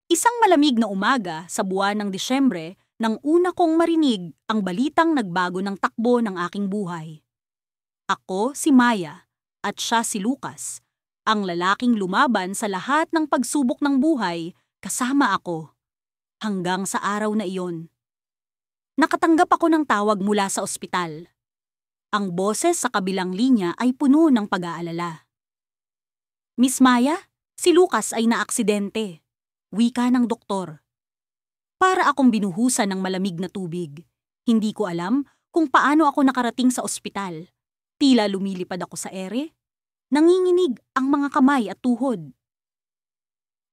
Isang malamig na umaga sa buwan ng Disyembre nang una kong marinig ang balitang nagbago ng takbo ng aking buhay. Ako si Maya at siya si Lucas, ang lalaking lumaban sa lahat ng pagsubok ng buhay kasama ako hanggang sa araw na iyon. Nakatanggap ako ng tawag mula sa ospital. Ang boses sa kabilang linya ay puno ng pag-aalala. Miss Maya, si Lucas ay naaksidente. Wika ng doktor. Para akong binuhusan ng malamig na tubig. Hindi ko alam kung paano ako nakarating sa ospital. Tila lumilipad ako sa ere. Nanginginig ang mga kamay at tuhod.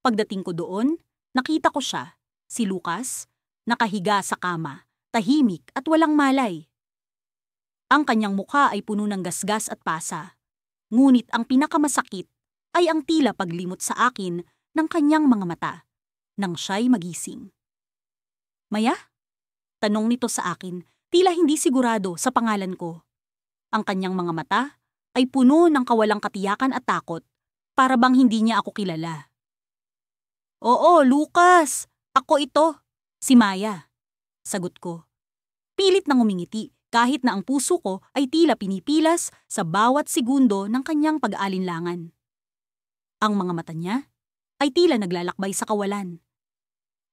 Pagdating ko doon, nakita ko siya, si Lucas, nakahiga sa kama, tahimik at walang malay. Ang kanyang mukha ay puno ng gasgas at pasa. Ngunit ang pinakamasakit ay ang tila paglimot sa akin ng kanyang mga mata nang siya'y magising. Maya? Tanong nito sa akin, tila hindi sigurado sa pangalan ko. Ang kanyang mga mata ay puno ng kawalang katiyakan at takot, para bang hindi niya ako kilala. Oo, Lucas! Ako ito, si Maya. Sagot ko. Pilit nang umingiti kahit na ang puso ko ay tila pinipilas sa bawat segundo ng kanyang pag-aalinlangan. Ang mga mata niya ay tila naglalakbay sa kawalan.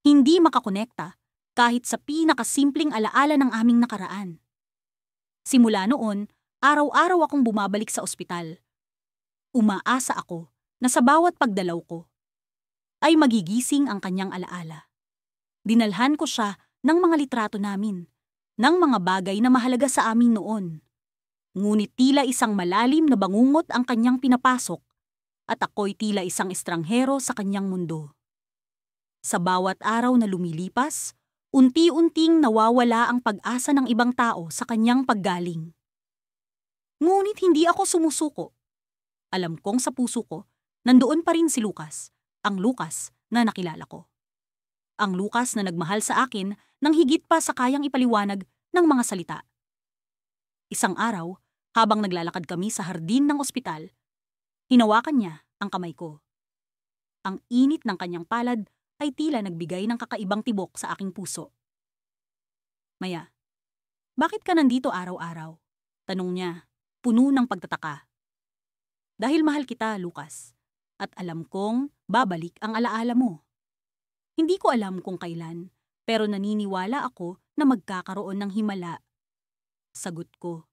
Hindi makakonekta kahit sa pinakasimpleng alaala ng aming nakaraan. Simula noon, araw-araw akong bumabalik sa ospital. Umaasa ako na sa bawat pagdalaw ko ay magigising ang kanyang alaala. Dinalhan ko siya ng mga litrato namin, ng mga bagay na mahalaga sa amin noon. Ngunit tila isang malalim na bangungot ang kanyang pinapasok at ako'y tila isang estranghero sa kanyang mundo. Sa bawat araw na lumilipas, unti-unting nawawala ang pag-asa ng ibang tao sa kanyang paggaling. Ngunit hindi ako sumusuko. Alam kong sa puso ko, nandoon pa rin si Lucas, ang Lucas na nakilala ko. Ang Lucas na nagmahal sa akin nang higit pa sa kayang ipaliwanag ng mga salita. Isang araw, habang naglalakad kami sa hardin ng ospital, hinawakan niya ang kamay ko. Ang init ng kanyang palad ay tila nagbigay ng kakaibang tibok sa aking puso. Maya, bakit ka nandito araw-araw? Tanong niya, puno ng pagtataka. Dahil mahal kita, Lucas, at alam kong babalik ang alaala mo. Hindi ko alam kung kailan, pero naniniwala ako na magkakaroon ng himala. Sagot ko.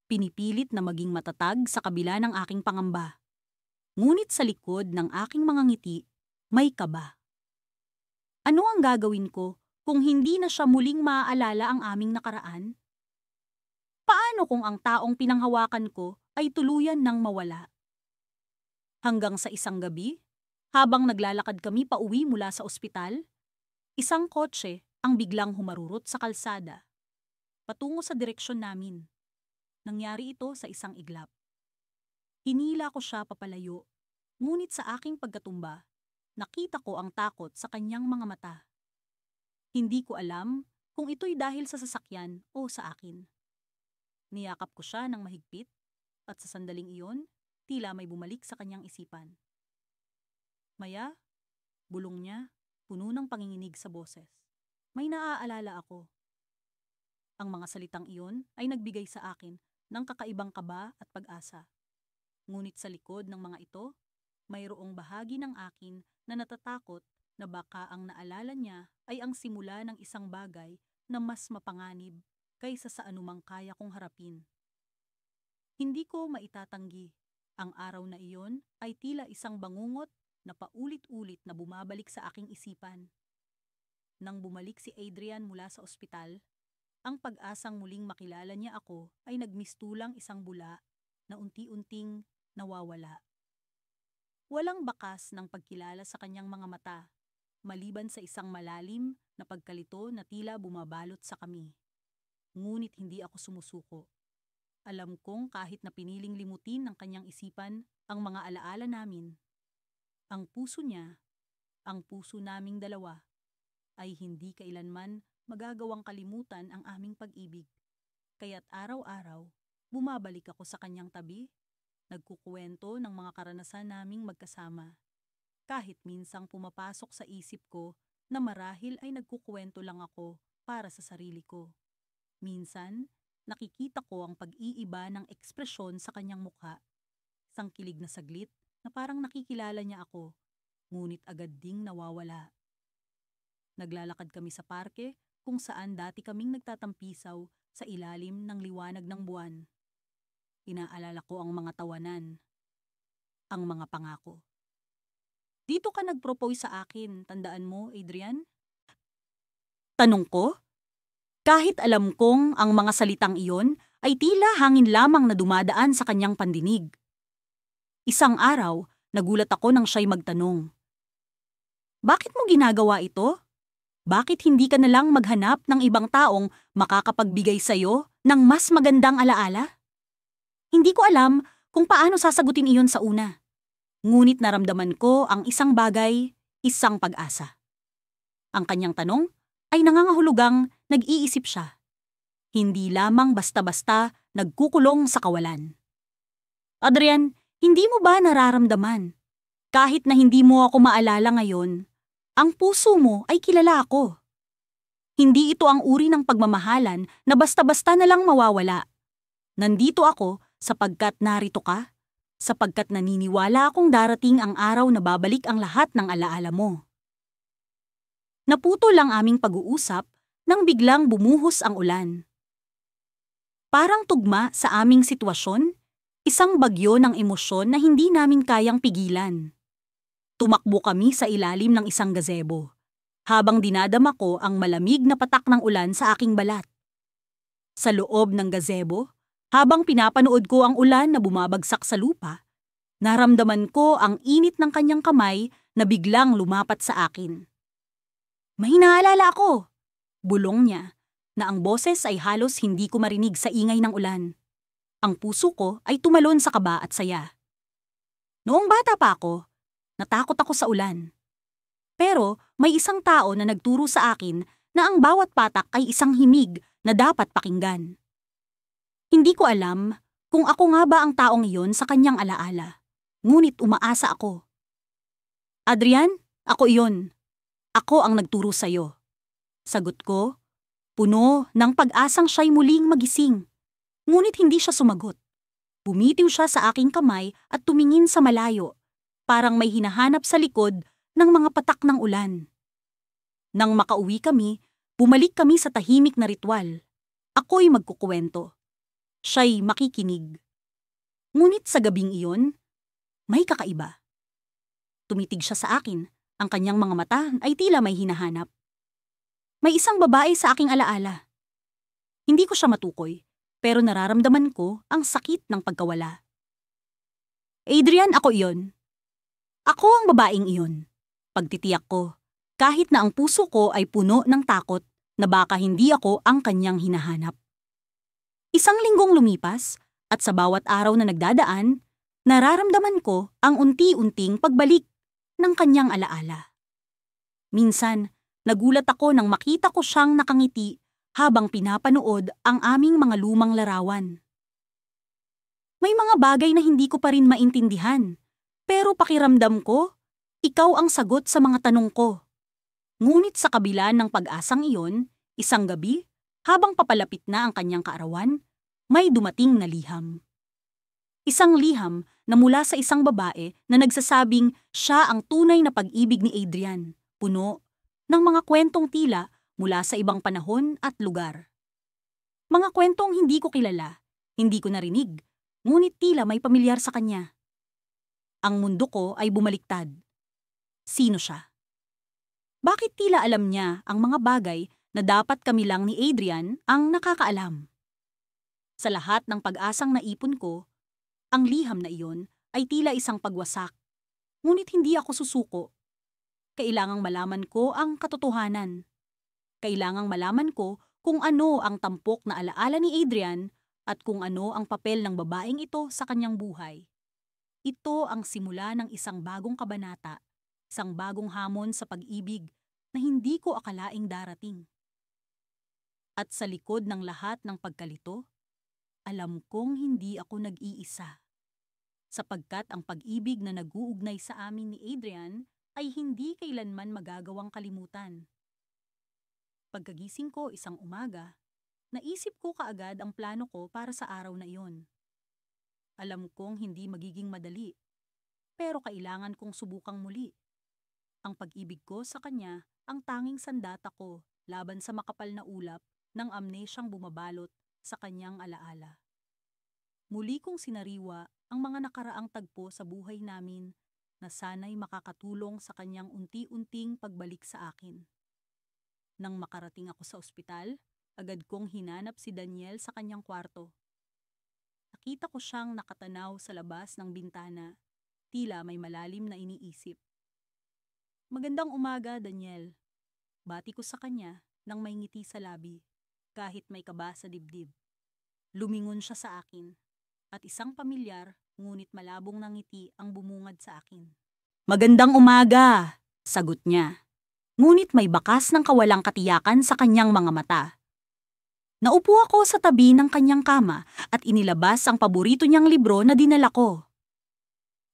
Pinipilit na maging matatag sa kabila ng aking pangamba. Ngunit sa likod ng aking mga ngiti, may kaba. Ano ang gagawin ko kung hindi na siya muling maaalala ang aming nakaraan? Paano kung ang taong pinanghawakan ko ay tuluyan nang mawala? Hanggang sa isang gabi, habang naglalakad kami pauwi mula sa ospital, isang kotse ang biglang humarurot sa kalsada, patungo sa direksyon namin. Nangyari ito sa isang iglap. Hinila ko siya papalayo, ngunit sa aking pagkatumba, nakita ko ang takot sa kanyang mga mata. Hindi ko alam kung ito'y dahil sa sasakyan o sa akin. Niyakap ko siya ng mahigpit at sa sandaling iyon, tila may bumalik sa kanyang isipan. Maya, bulong niya, puno ng panginginig sa boses. May naaalala ako. Ang mga salitang iyon ay nagbigay sa akin ng kakaibang kaba at pag-asa. Ngunit sa likod ng mga ito, mayroong bahagi ng akin na natatakot na baka ang naalala niya ay ang simula ng isang bagay na mas mapanganib kaysa sa anumang kaya kong harapin. Hindi ko maitatanggi. Ang araw na iyon ay tila isang bangungot na paulit-ulit na bumabalik sa aking isipan. Nang bumalik si Adrian mula sa ospital, ang pag-asang muling makilala niya ako ay nagmistulang isang bula na unti-unting nawawala. Walang bakas ng pagkilala sa kanyang mga mata, maliban sa isang malalim na pagkalito na tila bumabalot sa kami. Ngunit hindi ako sumusuko. Alam kong kahit na piniling limutin ng kanyang isipan ang mga alaala namin, ang puso niya, ang puso naming dalawa, ay hindi kailanman magagawang kalimutan ang aming pag-ibig. Kaya't araw-araw, bumabalik ako sa kanyang tabi, nagkukuwento ng mga karanasan naming magkasama. kahit minsang pumapasok sa isip ko na marahil ay nagkukwento lang ako para sa sarili ko. Minsan, nakikita ko ang pag-iiba ng ekspresyon sa kanyang mukha. Isang kilig na saglit na parang nakikilala niya ako, ngunit agad ding nawawala. Naglalakad kami sa parke kung saan dati kaming nagtatampisaw sa ilalim ng liwanag ng buwan. Inaalala ko ang mga tawanan, ang mga pangako. Dito ka nag-propose sa akin, tandaan mo, Adrian? Tanong ko? Kahit alam kong ang mga salitang iyon ay tila hangin lamang na dumadaan sa kanyang pandinig. Isang araw, nagulat ako nang siya'y magtanong. Bakit mo ginagawa ito? Bakit hindi ka nalang maghanap ng ibang taong makakapagbigay sa'yo ng mas magandang alaala? Hindi ko alam kung paano sasagutin iyon sa una. Ngunit naramdaman ko ang isang bagay, isang pag-asa. Ang kanyang tanong ay nangangahulugang nag-iisip siya. Hindi lamang basta-basta nagkukulong sa kawalan. Adrian, hindi mo ba nararamdaman? Kahit na hindi mo ako maalala ngayon, ang puso mo ay kilala ako. Hindi ito ang uri ng pagmamahalan na basta-basta na lang mawawala. Nandito ako sapagkat narito ka. Sapagkat naniniwala akong darating ang araw na babalik ang lahat ng alaala mo. Naputol ang aming pag-uusap nang biglang bumuhos ang ulan. Parang tugma sa aming sitwasyon, isang bagyo ng emosyon na hindi namin kayang pigilan. Tumakbo kami sa ilalim ng isang gazebo, habang dinadama ko ang malamig na patak ng ulan sa aking balat. Sa loob ng gazebo, habang pinapanood ko ang ulan na bumabagsak sa lupa, naramdaman ko ang init ng kanyang kamay na biglang lumapat sa akin. May naalala ako, bulong niya, na ang boses ay halos hindi ko marinig sa ingay ng ulan. Ang puso ko ay tumalon sa kaba at saya. Noong bata pa ako, natakot ako sa ulan. Pero may isang tao na nagturo sa akin na ang bawat patak ay isang himig na dapat pakinggan. Hindi ko alam kung ako nga ba ang taong iyon sa kanyang alaala. Ngunit umaasa ako. Adrian, ako iyon. Ako ang nagturo sa'yo. Sagot ko, puno ng pag-asang siya'y muling magising. Ngunit hindi siya sumagot. Bumitiw siya sa aking kamay at tumingin sa malayo, parang may hinahanap sa likod ng mga patak ng ulan. Nang makauwi kami, bumalik kami sa tahimik na ritual. Ako'y magkukuwento. Siya'y makikinig. Ngunit sa gabing iyon, may kakaiba. Tumitig siya sa akin, ang kanyang mga mata ay tila may hinahanap. May isang babae sa aking alaala. Hindi ko siya matukoy, pero nararamdaman ko ang sakit ng pagkawala. Adrian, ako iyon. Ako ang babaeng iyon. Pagtitiyak ko, kahit na ang puso ko ay puno ng takot na baka hindi ako ang kanyang hinahanap. Isang linggong lumipas at sa bawat araw na nagdadaan, nararamdaman ko ang unti-unting pagbalik ng kanyang alaala. Minsan, nagulat ako nang makita ko siyang nakangiti habang pinapanood ang aming mga lumang larawan. May mga bagay na hindi ko pa rin maintindihan, pero pakiramdam ko, ikaw ang sagot sa mga tanong ko. Ngunit sa kabila ng pag-asang iyon, isang gabi, habang papalapit na ang kanyang kaarawan, may dumating na liham. Isang liham na mula sa isang babae na nagsasabing siya ang tunay na pag-ibig ni Adrian, puno ng mga kwentong tila mula sa ibang panahon at lugar. Mga kwentong hindi ko kilala, hindi ko narinig, ngunit tila may pamilyar sa kanya. Ang mundo ko ay bumaliktad. Sino siya? Bakit tila alam niya ang mga bagay na dapat kami lang ni Adrian ang nakakaalam? Sa lahat ng pag-asang naipon ko, ang liham na iyon ay tila isang pagwasak. Ngunit hindi ako susuko. Kailangang malaman ko ang katotohanan. Kailangang malaman ko kung ano ang tampok na alaala ni Adrian at kung ano ang papel ng babaeng ito sa kanyang buhay. Ito ang simula ng isang bagong kabanata, isang bagong hamon sa pag-ibig na hindi ko akalaing darating. At sa likod ng lahat ng pagkalito, alam kong hindi ako nag-iisa. Sapagkat ang pag-ibig na nag-uugnay sa amin ni Adrian ay hindi kailanman magagawang kalimutan. Pagkagising ko isang umaga, naisip ko kaagad ang plano ko para sa araw na iyon. Alam kong hindi magiging madali, pero kailangan kong subukang muli. Ang pag-ibig ko sa kanya ang tanging sandata ko laban sa makapal na ulap ng amnesyang bumabalot sa kanyang alaala. Muli kong sinariwa ang mga nakaraang tagpo sa buhay namin na sana'y makakatulong sa kanyang unti-unting pagbalik sa akin. Nang makarating ako sa ospital, agad kong hinanap si Daniel sa kanyang kwarto. Nakita ko siyang nakatanaw sa labas ng bintana, tila may malalim na iniisip. "Magandang umaga, Daniel." Bati ko sa kanya nang may ngiti sa labi, kahit may kaba sa dibdib. Lumingon siya sa akin, at isang pamilyar ngunit malabong na ngiti ang bumungad sa akin. "Magandang umaga," sagot niya. Ngunit may bakas ng kawalang katiyakan sa kanyang mga mata. Naupo ako sa tabi ng kanyang kama at inilabas ang paborito niyang libro na dinala ko.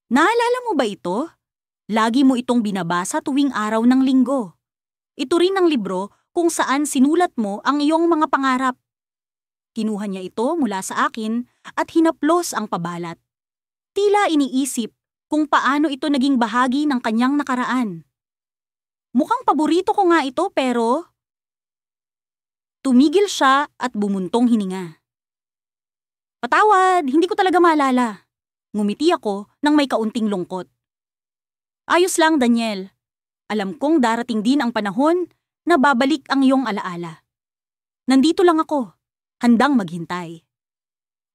"Naalala mo ba ito? Lagi mo itong binabasa tuwing araw ng linggo. Ito rin ang libro kung saan sinulat mo ang iyong mga pangarap." Kinuha niya ito mula sa akin at hinaplos ang pabalat. Tila iniisip kung paano ito naging bahagi ng kanyang nakaraan. Mukhang paborito ko nga ito pero... Tumigil siya at bumuntong hininga. "Patawad, hindi ko talaga maalala." Ngumiti ako nang may kaunting lungkot. "Ayos lang, Daniel. Alam kong darating din ang panahon na babalik ang iyong alaala. Nandito lang ako, handang maghintay."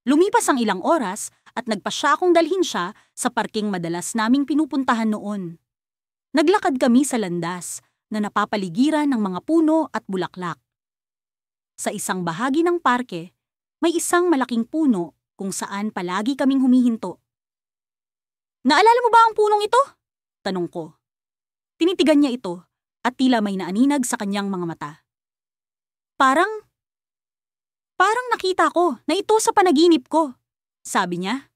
Lumipas ang ilang oras at nagpasya akong dalhin siya sa parking madalas naming pinupuntahan noon. Naglakad kami sa landas na napapaligiran ng mga puno at bulaklak. Sa isang bahagi ng parke, may isang malaking puno kung saan palagi kaming humihinto. "Naalala mo ba ang punong ito?" tanong ko. Tinitigan niya ito at tila may naaninag sa kanyang mga mata. Parang nakita ko na ito sa panaginip ko," sabi niya,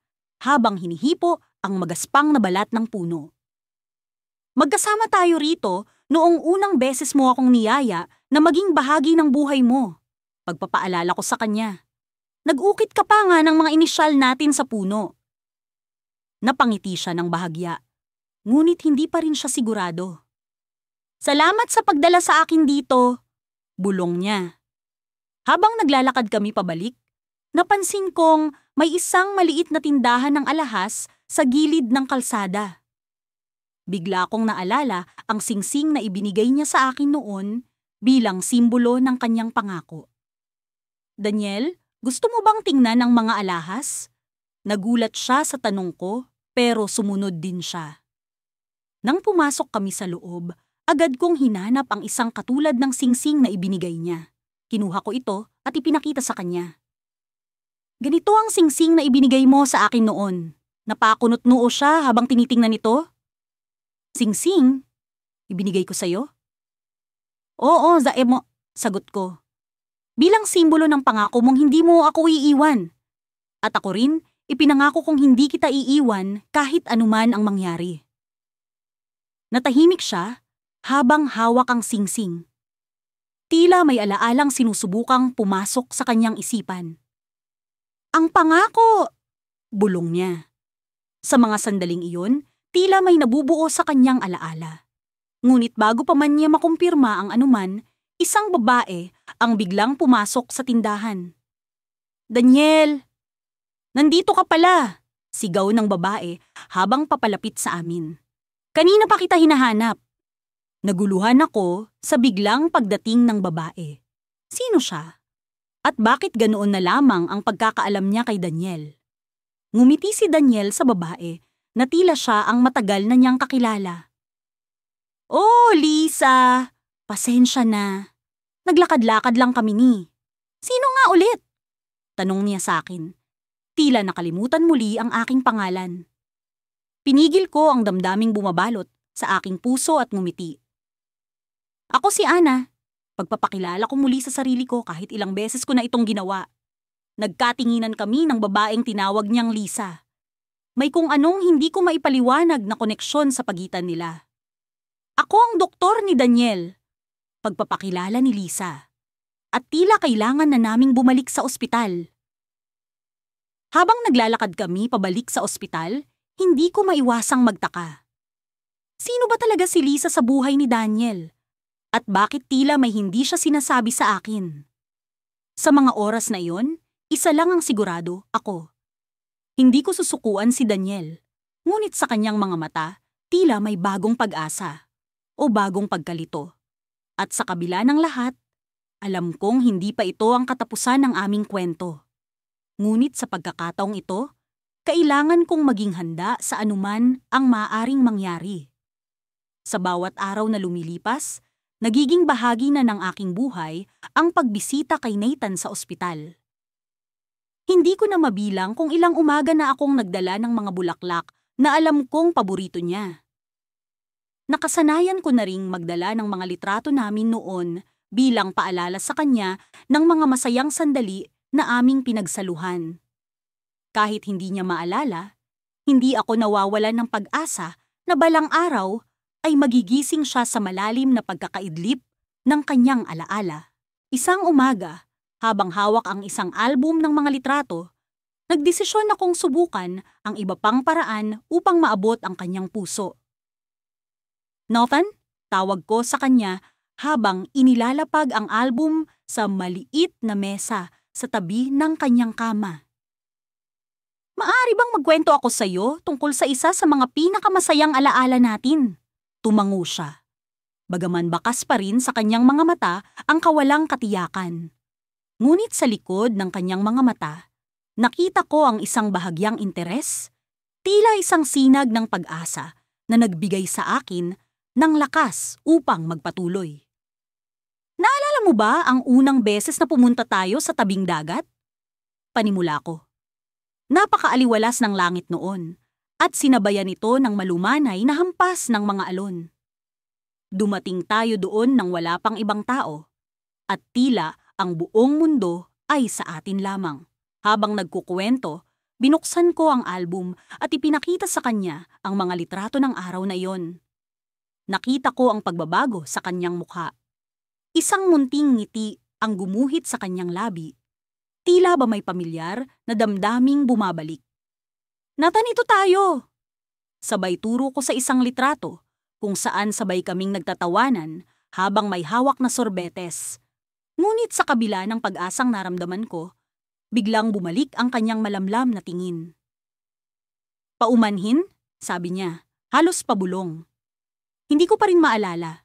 habang hinihipo ang magaspang na balat ng puno. "Magkasama tayo rito noong unang beses mo akong niyaya na maging bahagi ng buhay mo." Pagpapaalala ko sa kanya. "Nag-ukit ka pa nga ng mga inisyal natin sa puno." Napangiti siya ng bahagya, ngunit hindi pa rin siya sigurado. "Salamat sa pagdala sa akin dito," bulong niya. Habang naglalakad kami pabalik, napansin kong may isang maliit na tindahan ng alahas sa gilid ng kalsada. Bigla kong naalala ang singsing na ibinigay niya sa akin noon bilang simbolo ng kanyang pangako. "Daniel, gusto mo bang tingnan ang mga alahas?" Nagulat siya sa tanong ko, pero sumunod din siya. Nang pumasok kami sa loob, agad kong hinanap ang isang katulad ng singsing na ibinigay niya. Kinuha ko ito at ipinakita sa kanya. "Ganito ang singsing na ibinigay mo sa akin noon." Napakunot noo siya habang tinitingnan ito. "Singsing? Ibinigay ko sa'yo?" "Oo, Zaemo," sagot ko. "Bilang simbolo ng pangako mong hindi mo ako iiwan. At ako rin, ipinangako kong hindi kita iiwan kahit anuman ang mangyari." Natahimik siya habang hawak ang singsing. Tila may alaalang sinusubukang pumasok sa kanyang isipan. "Ang pangako!" bulong niya. Sa mga sandaling iyon, tila may nabubuo sa kanyang alaala. Ngunit bago pa man niya makumpirma ang anuman, isang babae ang biglang pumasok sa tindahan. "Daniel! Nandito ka pala!" sigaw ng babae habang papalapit sa amin. "Kanina pa kita hinahanap." Naguluhan ako sa biglang pagdating ng babae. Sino siya? At bakit ganoon na lamang ang pagkakaalam niya kay Daniel? Ngumiti si Daniel sa babae na tila siya ang matagal na niyang kakilala. "Oh, Lisa! Pasensya na. Naglakad-lakad lang kami ni." "Sino nga ulit?" tanong niya sa akin. Tila nakalimutan muli ang aking pangalan. Pinigil ko ang damdaming bumabalot sa aking puso at ngumiti. "Ako si Ana." Pagpapakilala ko muli sa sarili ko kahit ilang beses ko na itong ginawa. Nagkatinginan kami ng babaeng tinawag niyang Lisa. May kung anong hindi ko maipaliwanag na koneksyon sa pagitan nila. Ako ang doktor ni Daniel, pagpapakilala ni Lisa. At tila kailangan na naming bumalik sa ospital. Habang naglalakad kami pabalik sa ospital, hindi ko maiwasang magtaka. Sino ba talaga si Lisa sa buhay ni Daniel? At bakit tila may hindi siya sinasabi sa akin? Sa mga oras na iyon, isa lang ang sigurado, ako. Hindi ko susukuan si Daniel, ngunit sa kanyang mga mata, tila may bagong pag-asa o bagong pagkalito. At sa kabila ng lahat, alam kong hindi pa ito ang katapusan ng aming kwento. Ngunit sa pagkakataong ito, kailangan kong maging handa sa anuman ang maaaring mangyari. Sa bawat araw na lumilipas, nagiging bahagi na ng aking buhay ang pagbisita kay Nathan sa ospital. Hindi ko na mabilang kung ilang umaga na akong nagdala ng mga bulaklak na alam kong paborito niya. Nakasanayan ko na ring magdala ng mga litrato namin noon bilang paalala sa kanya ng mga masayang sandali na aming pinagsaluhan. Kahit hindi niya maalala, hindi ako nawawalan ng pag-asa na balang araw ay magigising siya sa malalim na pagkakaidlip ng kanyang alaala. Isang umaga, habang hawak ang isang album ng mga litrato, nagdesisyon akong subukan ang iba pang paraan upang maabot ang kanyang puso. Nathan, tawag ko sa kanya habang inilalapag ang album sa maliit na mesa sa tabi ng kanyang kama. Maaari bang magkwento ako sa iyo tungkol sa isa sa mga pinakamasayang alaala natin? Tumango siya. Bagaman bakas pa rin sa kanyang mga mata ang kawalang katiyakan. Ngunit sa likod ng kanyang mga mata, nakita ko ang isang bahagyang interes, tila isang sinag ng pag-asa na nagbigay sa akin ng lakas upang magpatuloy. Naalala mo ba ang unang beses na pumunta tayo sa tabing dagat? Panimula ko. Napakaaliwalas ng langit noon at sinabayan ito ng malumanay na hampas ng mga alon. Dumating tayo doon nang wala pang ibang tao at tila ang buong mundo ay sa atin lamang. Habang nagkukwento, binuksan ko ang album at ipinakita sa kanya ang mga litrato ng araw na iyon. Nakita ko ang pagbabago sa kanyang mukha. Isang munting ngiti ang gumuhit sa kanyang labi. Tila ba may pamilyar na damdaming bumabalik. Natanito tayo! Sabay turo ko sa isang litrato kung saan sabay kaming nagtatawanan habang may hawak na sorbetes. Ngunit sa kabila ng pag-asang naramdaman ko, biglang bumalik ang kanyang malamlam na tingin. Paumanhin? Sabi niya, halos pabulong. Hindi ko pa rin maalala.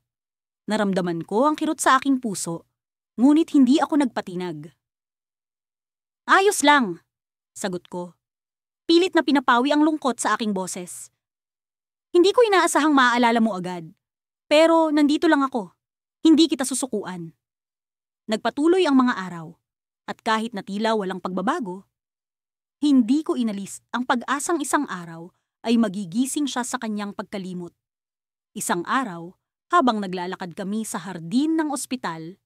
Naramdaman ko ang kirot sa aking puso, ngunit hindi ako nagpatinag. Ayos lang, sagot ko. Pilit na pinapawi ang lungkot sa aking boses. Hindi ko inaasahang maaalala mo agad, pero nandito lang ako. Hindi kita susukuan. Nagpatuloy ang mga araw, at kahit na tila walang pagbabago, hindi ko inalis ang pag-asang isang araw ay magigising siya sa kanyang pagkalimot. Isang araw, habang naglalakad kami sa hardin ng ospital,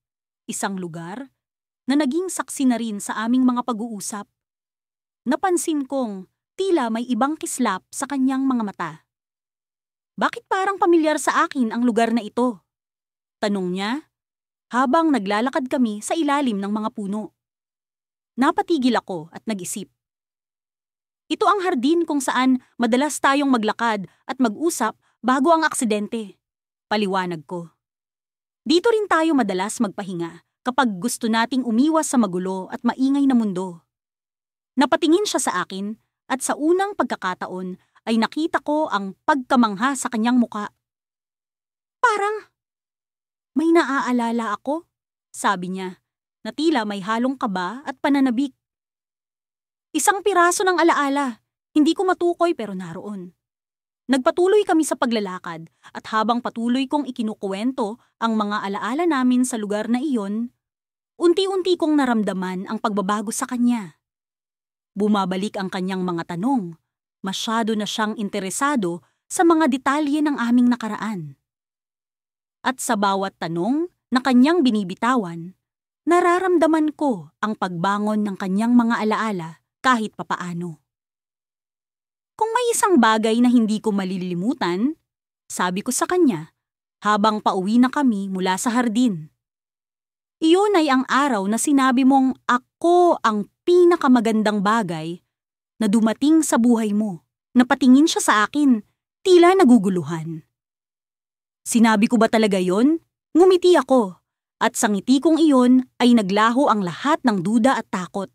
isang lugar na naging saksi na rin sa aming mga pag-uusap, napansin kong tila may ibang kislap sa kanyang mga mata. Bakit parang pamilyar sa akin ang lugar na ito? Tanong niya habang naglalakad kami sa ilalim ng mga puno. Napatigil ako at nag-isip. Ito ang hardin kung saan madalas tayong maglakad at mag-usap bago ang aksidente. Paliwanag ko. Dito rin tayo madalas magpahinga kapag gusto nating umiwas sa magulo at maingay na mundo. Napatingin siya sa akin at sa unang pagkakataon ay nakita ko ang pagkamangha sa kanyang muka. Parang may naaalala ako, sabi niya, na tila may halong kaba at pananabik. Isang piraso ng alaala, hindi ko matukoy pero naroon. Nagpatuloy kami sa paglalakad at habang patuloy kong ikinukuwento ang mga alaala namin sa lugar na iyon, unti-unti kong naramdaman ang pagbabago sa kanya. Bumabalik ang kanyang mga tanong, masyado na siyang interesado sa mga detalye ng aming nakaraan. At sa bawat tanong na kanyang binibitawan, nararamdaman ko ang pagbangon ng kanyang mga alaala kahit papaano. Kung may isang bagay na hindi ko malilimutan, sabi ko sa kanya, habang pauwi na kami mula sa hardin. Iyon ay ang araw na sinabi mong ako ang pinakamagandang bagay na dumating sa buhay mo. Napatingin siya sa akin, tila naguguluhan. Sinabi ko ba talaga yon? Ngumiti ako, at sa ngiti kong iyon ay naglaho ang lahat ng duda at takot.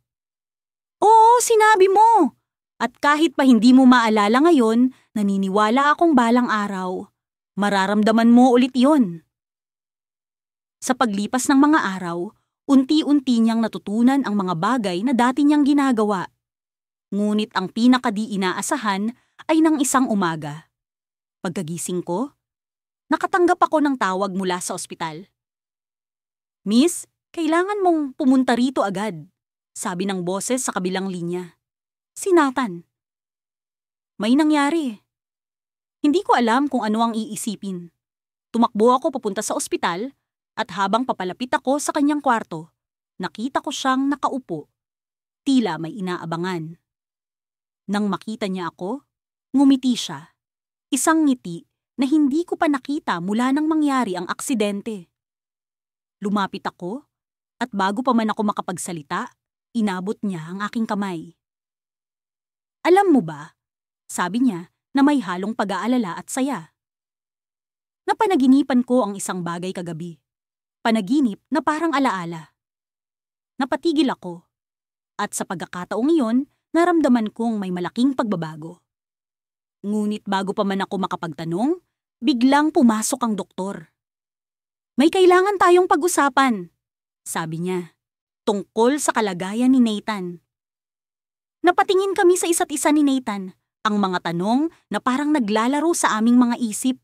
Oo, sinabi mo! At kahit pa hindi mo maalala ngayon, naniniwala akong balang araw. Mararamdaman mo ulit yon. Sa paglipas ng mga araw, unti-unti niyang natutunan ang mga bagay na dati niyang ginagawa. Ngunit ang pinakadi inaasahan ay ng isang umaga. Pagkagising ko, nakatanggap ako ng tawag mula sa ospital. Miss, kailangan mong pumunta rito agad, sabi ng boses sa kabilang linya. Si Nathan. May nangyari. Hindi ko alam kung ano ang iisipin. Tumakbo ako papunta sa ospital at habang papalapit ako sa kanyang kwarto, nakita ko siyang nakaupo. Tila may inaabangan. Nang makita niya ako, ngumiti siya. Isang ngiti na hindi ko pa nakita mula nang mangyari ang aksidente. Lumapit ako at bago pa man ako makapagsalita, inabot niya ang aking kamay. Alam mo ba, sabi niya na may halong pag-aalala at saya. Napanaginipan ko ang isang bagay kagabi. Panaginip na parang alaala. Napatigil ako, at sa pagkakataong iyon, naramdaman kong may malaking pagbabago. Ngunit bago pa man ako makapagtanong, biglang pumasok ang doktor. May kailangan tayong pag-usapan, sabi niya, tungkol sa kalagayan ni Nathan. Napatingin kami sa isa't isa ni Nathan, ang mga tanong na parang naglalaro sa aming mga isip.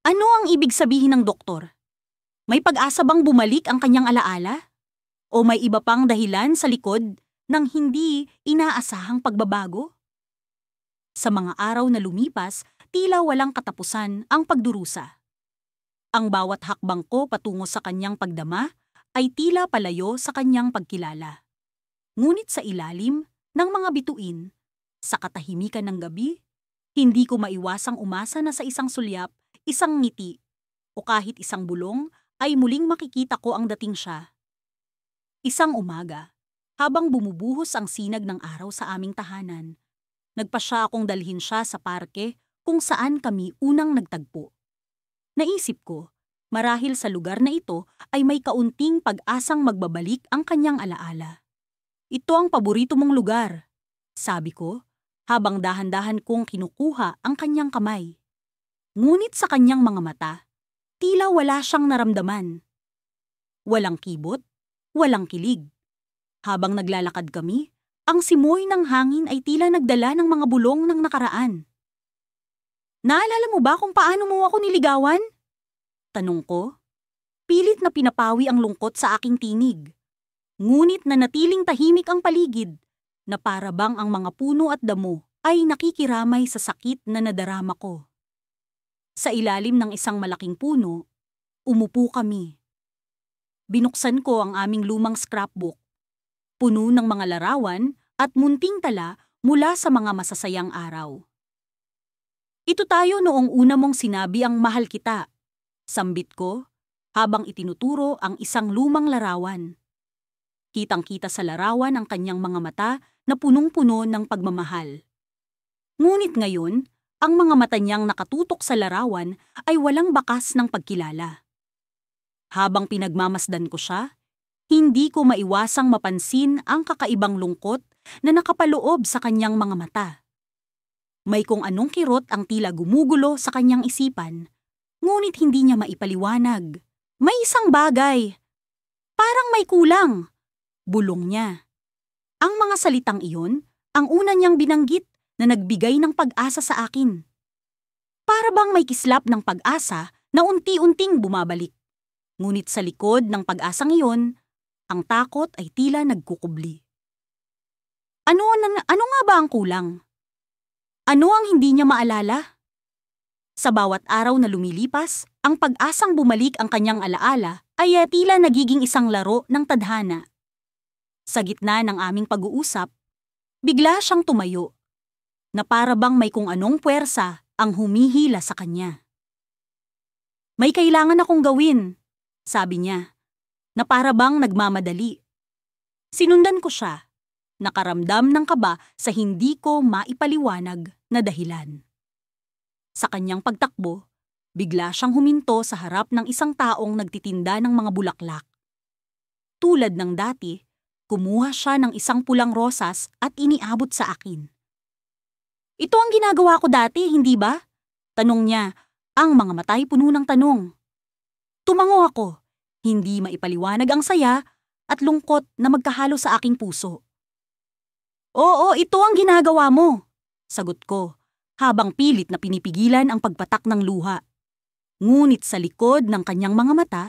Ano ang ibig sabihin ng doktor? May pag-asa bang bumalik ang kanyang alaala? O may iba pang dahilan sa likod ng hindi inaasahang pagbabago? Sa mga araw na lumipas, tila walang katapusan ang pagdurusa. Ang bawat hakbang ko patungo sa kanyang pagdama ay tila palayo sa kanyang pagkilala. Ngunit sa ilalim ng mga bituin, sa katahimikan ng gabi, hindi ko maiwasang umasa na sa isang sulyap, isang ngiti, o kahit isang bulong, ay muling makikita ko ang dating siya. Isang umaga, habang bumubuhos ang sinag ng araw sa aming tahanan, nagpasya akong dalhin siya sa parke kung saan kami unang nagtagpo. Naisip ko, marahil sa lugar na ito ay may kaunting pag-asang magbabalik ang kanyang alaala. Ito ang paborito mong lugar, sabi ko, habang dahan-dahan kong kinukuha ang kanyang kamay. Ngunit sa kanyang mga mata, tila wala siyang naramdaman. Walang kibot, walang kilig. Habang naglalakad kami, ang simoy ng hangin ay tila nagdala ng mga bulong ng nakaraan. Naalala mo ba kung paano mo ako niligawan? Tanong ko. Pilit na pinapawi ang lungkot sa aking tinig. Ngunit nanatiling tahimik ang paligid, na para bang ang mga puno at damo ay nakikiramay sa sakit na nadarama ko. Sa ilalim ng isang malaking puno, umupo kami. Binuksan ko ang aming lumang scrapbook, puno ng mga larawan at munting tala mula sa mga masasayang araw. Ito tayo noong una mong sinabi ang mahal kita, sambit ko habang itinuturo ang isang lumang larawan. Kitang-kita sa larawan ang kanyang mga mata na punong-puno ng pagmamahal. Ngunit ngayon, ang mga mata niyang nakatutok sa larawan ay walang bakas ng pagkilala. Habang pinagmamasdan ko siya, hindi ko maiwasang mapansin ang kakaibang lungkot na nakapaloob sa kanyang mga mata. May kung anong kirot ang tila gumugulo sa kanyang isipan, ngunit hindi niya maipaliwanag. May isang bagay. Parang may kulang. Bulong niya. Ang mga salitang iyon, ang una niyang binanggit na nagbigay ng pag-asa sa akin. Para bang may kislap ng pag-asa na unti-unting bumabalik. Ngunit sa likod ng pag-asang iyon, ang takot ay tila nagkukubli. Ano nga ba ang kulang? Ano ang hindi niya maalala? Sa bawat araw na lumilipas, ang pag-asang bumalik ang kanyang alaala ay tila nagiging isang laro ng tadhana. Sa gitna ng aming pag-uusap, bigla siyang tumayo, na para bang may kung anong puwersa ang humihila sa kanya. May kailangan akong gawin, sabi niya, na para bang nagmamadali. Sinundan ko siya, nakaramdam ng kaba sa hindi ko maipaliwanag na dahilan. Sa kanyang pagtakbo, bigla siyang huminto sa harap ng isang taong nagtitinda ng mga bulaklak. Tulad ng dati, kumuha siya ng isang pulang rosas at iniabot sa akin. Ito ang ginagawa ko dati, hindi ba? Tanong niya, ang mga matay puno ng tanong. Tumango ako, hindi maipaliwanag ang saya at lungkot na magkahalo sa aking puso. Oo, ito ang ginagawa mo, sagot ko, habang pilit na pinipigilan ang pagpatak ng luha. Ngunit sa likod ng kanyang mga mata,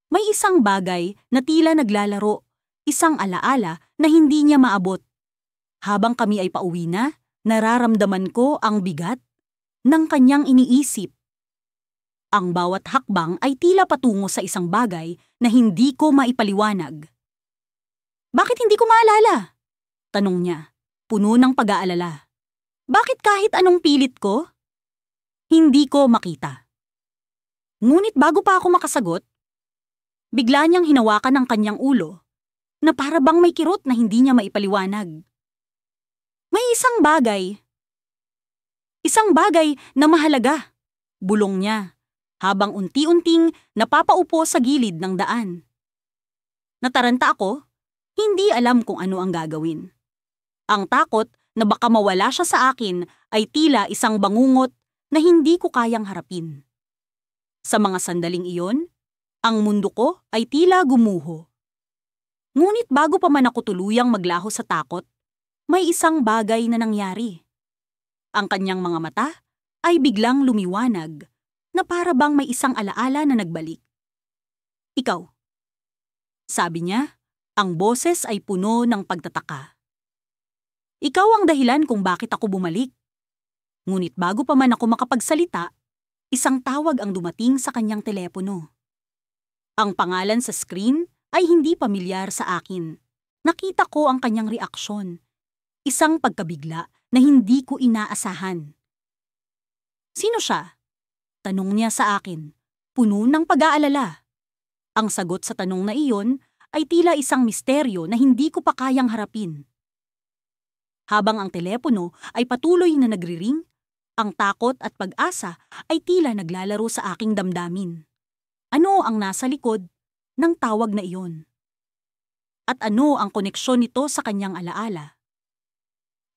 may isang bagay na tila naglalaro, isang alaala na hindi niya maabot. Habang kami ay pauwi na, nararamdaman ko ang bigat ng kanyang iniisip. Ang bawat hakbang ay tila patungo sa isang bagay na hindi ko maipaliwanag. Bakit hindi ko maalala? Tanong niya, puno ng pag-aalala. Bakit kahit anong pilit ko? Hindi ko makita. Ngunit bago pa ako makasagot, bigla niyang hinawakan ang kanyang ulo na para bang may kirot na hindi niya maipaliwanag. May isang bagay na mahalaga, bulong niya, habang unti-unting napapaupo sa gilid ng daan. Nataranta ako, hindi alam kung ano ang gagawin. Ang takot na baka mawala siya sa akin ay tila isang bangungot na hindi ko kayang harapin. Sa mga sandaling iyon, ang mundo ko ay tila gumuho. Ngunit bago pa man ako tuluyang maglaho sa takot, may isang bagay na nangyari. Ang kanyang mga mata ay biglang lumiwanag na para bang may isang alaala na nagbalik. Ikaw, sabi niya, ang boses ay puno ng pagtataka. Ikaw ang dahilan kung bakit ako bumalik. Ngunit bago pa man ako makapagsalita, isang tawag ang dumating sa kanyang telepono. Ang pangalan sa screen ay hindi pamilyar sa akin. Nakita ko ang kanyang reaksyon. Isang pagkabigla na hindi ko inaasahan. Sino siya? Tanong niya sa akin, puno ng pag-aalala. Ang sagot sa tanong na iyon ay tila isang misteryo na hindi ko pa kayang harapin. Habang ang telepono ay patuloy na nagriring, ang takot at pag-asa ay tila naglalaro sa aking damdamin. Ano ang nasa likod ng tawag na iyon? At ano ang koneksyon nito sa kanyang alaala?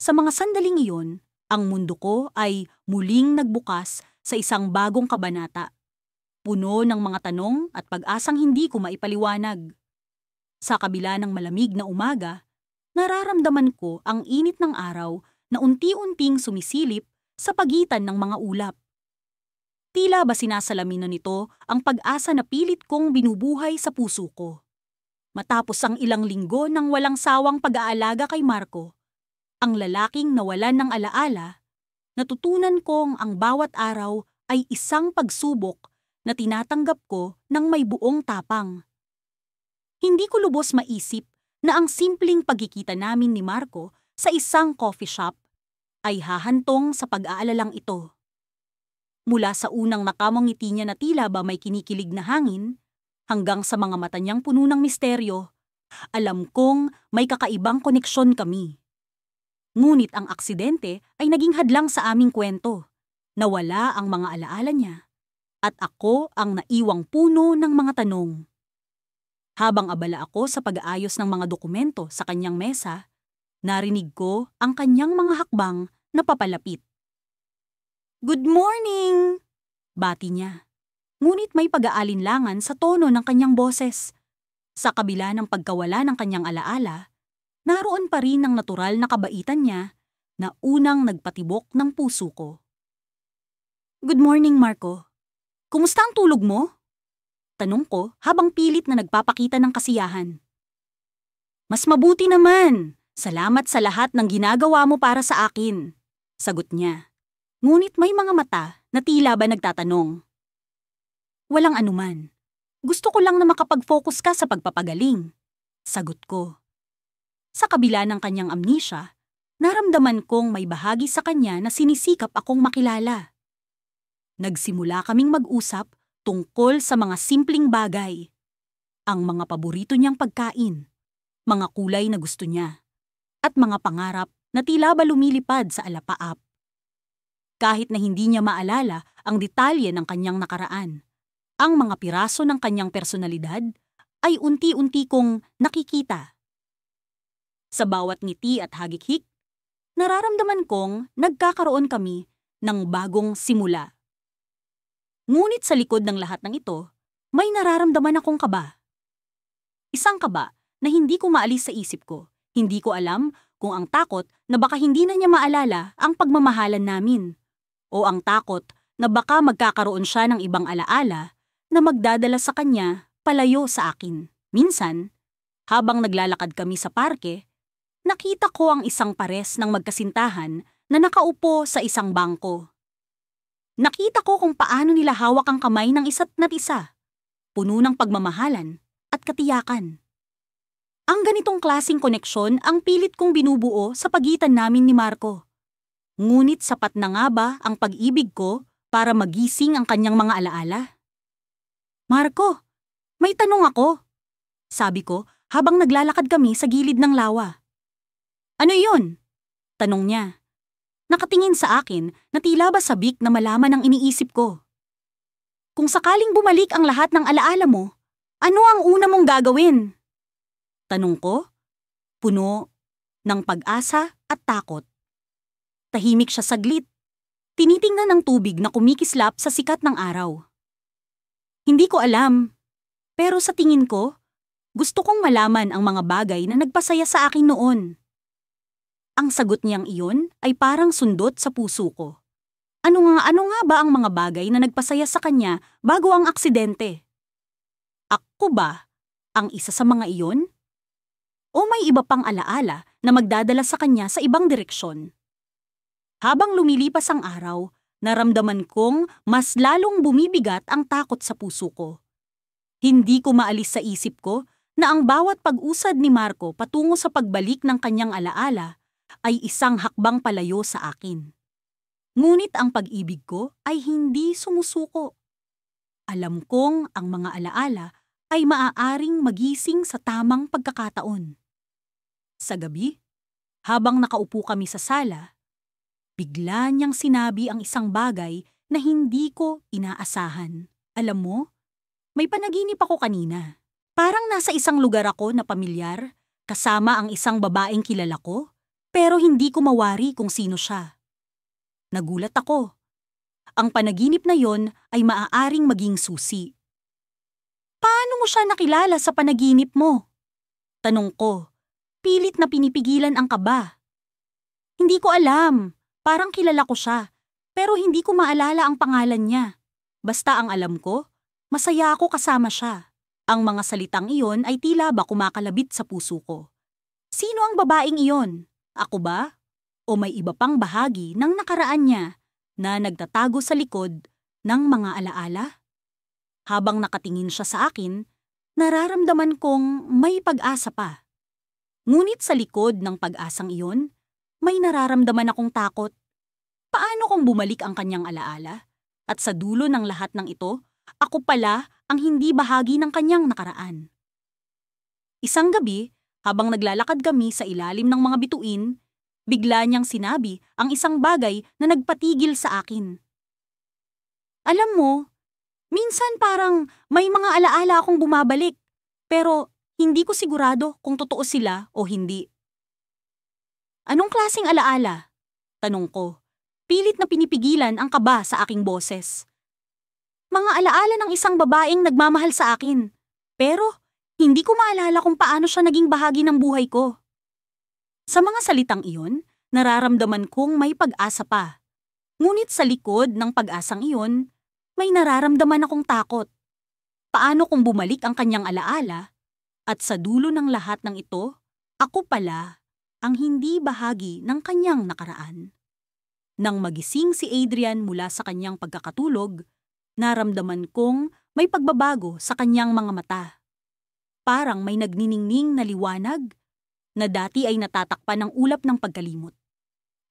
Sa mga sandaling iyon, ang mundo ko ay muling nagbukas sa isang bagong kabanata, puno ng mga tanong at pag-asang hindi ko maipaliwanag. Sa kabila ng malamig na umaga, nararamdaman ko ang init ng araw na unti-unting sumisilip sa pagitan ng mga ulap. Tila ba sinasalamin na nito ang pag-asa na pilit kong binubuhay sa puso ko. Matapos ang ilang linggo ng walang sawang pag-aalaga kay Marco, ang lalaking nawalan ng alaala, natutunan kong ang bawat araw ay isang pagsubok na tinatanggap ko ng may buong tapang. Hindi ko lubos maisip na ang simpleng pagkikita namin ni Marco sa isang coffee shop ay hahantong sa pag-aalalang ito. Mula sa unang nakamong ngiti niya na tila ba may kinikilig na hangin, hanggang sa mga mata niyang puno ng misteryo, alam kong may kakaibang koneksyon kami. Ngunit ang aksidente ay naging hadlang sa aming kwento. Nawala ang mga alaala niya, at ako ang naiwang puno ng mga tanong. Habang abala ako sa pag-aayos ng mga dokumento sa kanyang mesa, narinig ko ang kanyang mga hakbang na papalapit. "Good morning!" bati niya. Ngunit may pag-aalinlangan sa tono ng kanyang boses. Sa kabila ng pagkawala ng kanyang alaala, naroon pa rin ang natural na kabaitan niya na unang nagpatibok ng puso ko. "Good morning, Marco. Kumusta ang tulog mo?" Tanong ko habang pilit na nagpapakita ng kasiyahan. "Mas mabuti naman. Salamat sa lahat ng ginagawa mo para sa akin," sagot niya. Ngunit may mga mata na tila ba nagtatanong. "Walang anuman. Gusto ko lang na makapag-focus ka sa pagpapagaling," sagot ko. Sa kabila ng kanyang amnesia, naramdaman kong may bahagi sa kanya na sinisikap akong makilala. Nagsimula kaming mag-usap tungkol sa mga simpleng bagay, ang mga paborito niyang pagkain, mga kulay na gusto niya, at mga pangarap na tila ba lumilipad sa alapaap. Kahit na hindi niya maalala ang detalye ng kanyang nakaraan, ang mga piraso ng kanyang personalidad ay unti-unti kong nakikita. Sa bawat ngiti at hagik-hik, nararamdaman kong nagkakaroon kami ng bagong simula. Ngunit sa likod ng lahat ng ito, may nararamdaman akong kaba. Isang kaba na hindi ko maalis sa isip ko. Hindi ko alam kung ang takot na baka hindi na niya maalala ang pagmamahalan namin, o ang takot na baka magkakaroon siya ng ibang alaala na magdadala sa kanya palayo sa akin. Minsan, habang naglalakad kami sa parke, nakita ko ang isang pares ng magkasintahan na nakaupo sa isang bangko. Nakita ko kung paano nila hawak ang kamay ng isa't isa, puno ng pagmamahalan at katiyakan. Ang ganitong klaseng koneksyon ang pilit kong binubuo sa pagitan namin ni Marco. Ngunit sapat na nga ba ang pag-ibig ko para magising ang kanyang mga alaala? Marco, may tanong ako, sabi ko habang naglalakad kami sa gilid ng lawa. Ano yun? Tanong niya. Nakatingin sa akin na tila ba sabik na malaman ang iniisip ko. Kung sakaling bumalik ang lahat ng alaala mo, ano ang una mong gagawin? Tanong ko, puno ng pag-asa at takot. Tahimik siya saglit. Tinitingnan ng tubig na kumikislap sa sikat ng araw. Hindi ko alam, pero sa tingin ko, gusto kong malaman ang mga bagay na nagpasaya sa akin noon. Ang sagot niyang iyon ay parang sundot sa puso ko. Ano nga ba ang mga bagay na nagpasaya sa kanya bago ang aksidente? Ako ba ang isa sa mga iyon? O may iba pang alaala na magdadala sa kanya sa ibang direksyon? Habang lumilipas ang araw, naramdaman kong mas lalong bumibigat ang takot sa puso ko. Hindi ko maalis sa isip ko na ang bawat pag-usad ni Marco patungo sa pagbalik ng kanyang alaala ay isang hakbang palayo sa akin. Ngunit ang pag-ibig ko ay hindi sumusuko. Alam kong ang mga alaala ay maaaring magising sa tamang pagkakataon. Sa gabi, habang nakaupo kami sa sala, bigla niyang sinabi ang isang bagay na hindi ko inaasahan. Alam mo, may panaginip ako kanina. Parang nasa isang lugar ako na pamilyar, kasama ang isang babaeng kilala ko, pero hindi ko mawari kung sino siya. Nagulat ako. Ang panaginip na yon ay maaaring maging susi. Paano mo siya nakilala sa panaginip mo? Tanong ko, pilit na pinipigilan ang kaba. Hindi ko alam, parang kilala ko siya, pero hindi ko maalala ang pangalan niya. Basta ang alam ko, masaya ako kasama siya. Ang mga salitang iyon ay tila ba kumakalabit sa puso ko. Sino ang babaeng iyon? Ako ba? O may iba pang bahagi ng nakaraan niya na nagtatago sa likod ng mga alaala? Habang nakatingin siya sa akin, nararamdaman kong may pag-asa pa. Ngunit sa likod ng pag-asang iyon, may nararamdaman akong takot. Paano kung bumalik ang kanyang alaala? At sa dulo ng lahat ng ito, ako pala ang hindi bahagi ng kanyang nakaraan. Isang gabi, habang naglalakad kami sa ilalim ng mga bituin, bigla niyang sinabi ang isang bagay na nagpatigil sa akin. Alam mo, minsan parang may mga alaala akong bumabalik, pero hindi ko sigurado kung totoo sila o hindi. Anong klaseng alaala? Tanong ko. Pilit na pinipigilan ang kaba sa aking boses. Mga alaala ng isang babaeng nagmamahal sa akin, pero hindi ko maalala kung paano siya naging bahagi ng buhay ko. Sa mga salitang iyon, nararamdaman kong may pag-asa pa. Ngunit sa likod ng pag-asang iyon, may nararamdaman akong takot. Paano kung bumalik ang kanyang alaala? At sa dulo ng lahat ng ito, ako pala ang hindi bahagi ng kanyang nakaraan. Nang magising si Adrian mula sa kanyang pagkakatulog, naramdaman kong may pagbabago sa kanyang mga mata. Parang may nagniningning na liwanag na dati ay natatakpan ng ulap ng pagkalimot.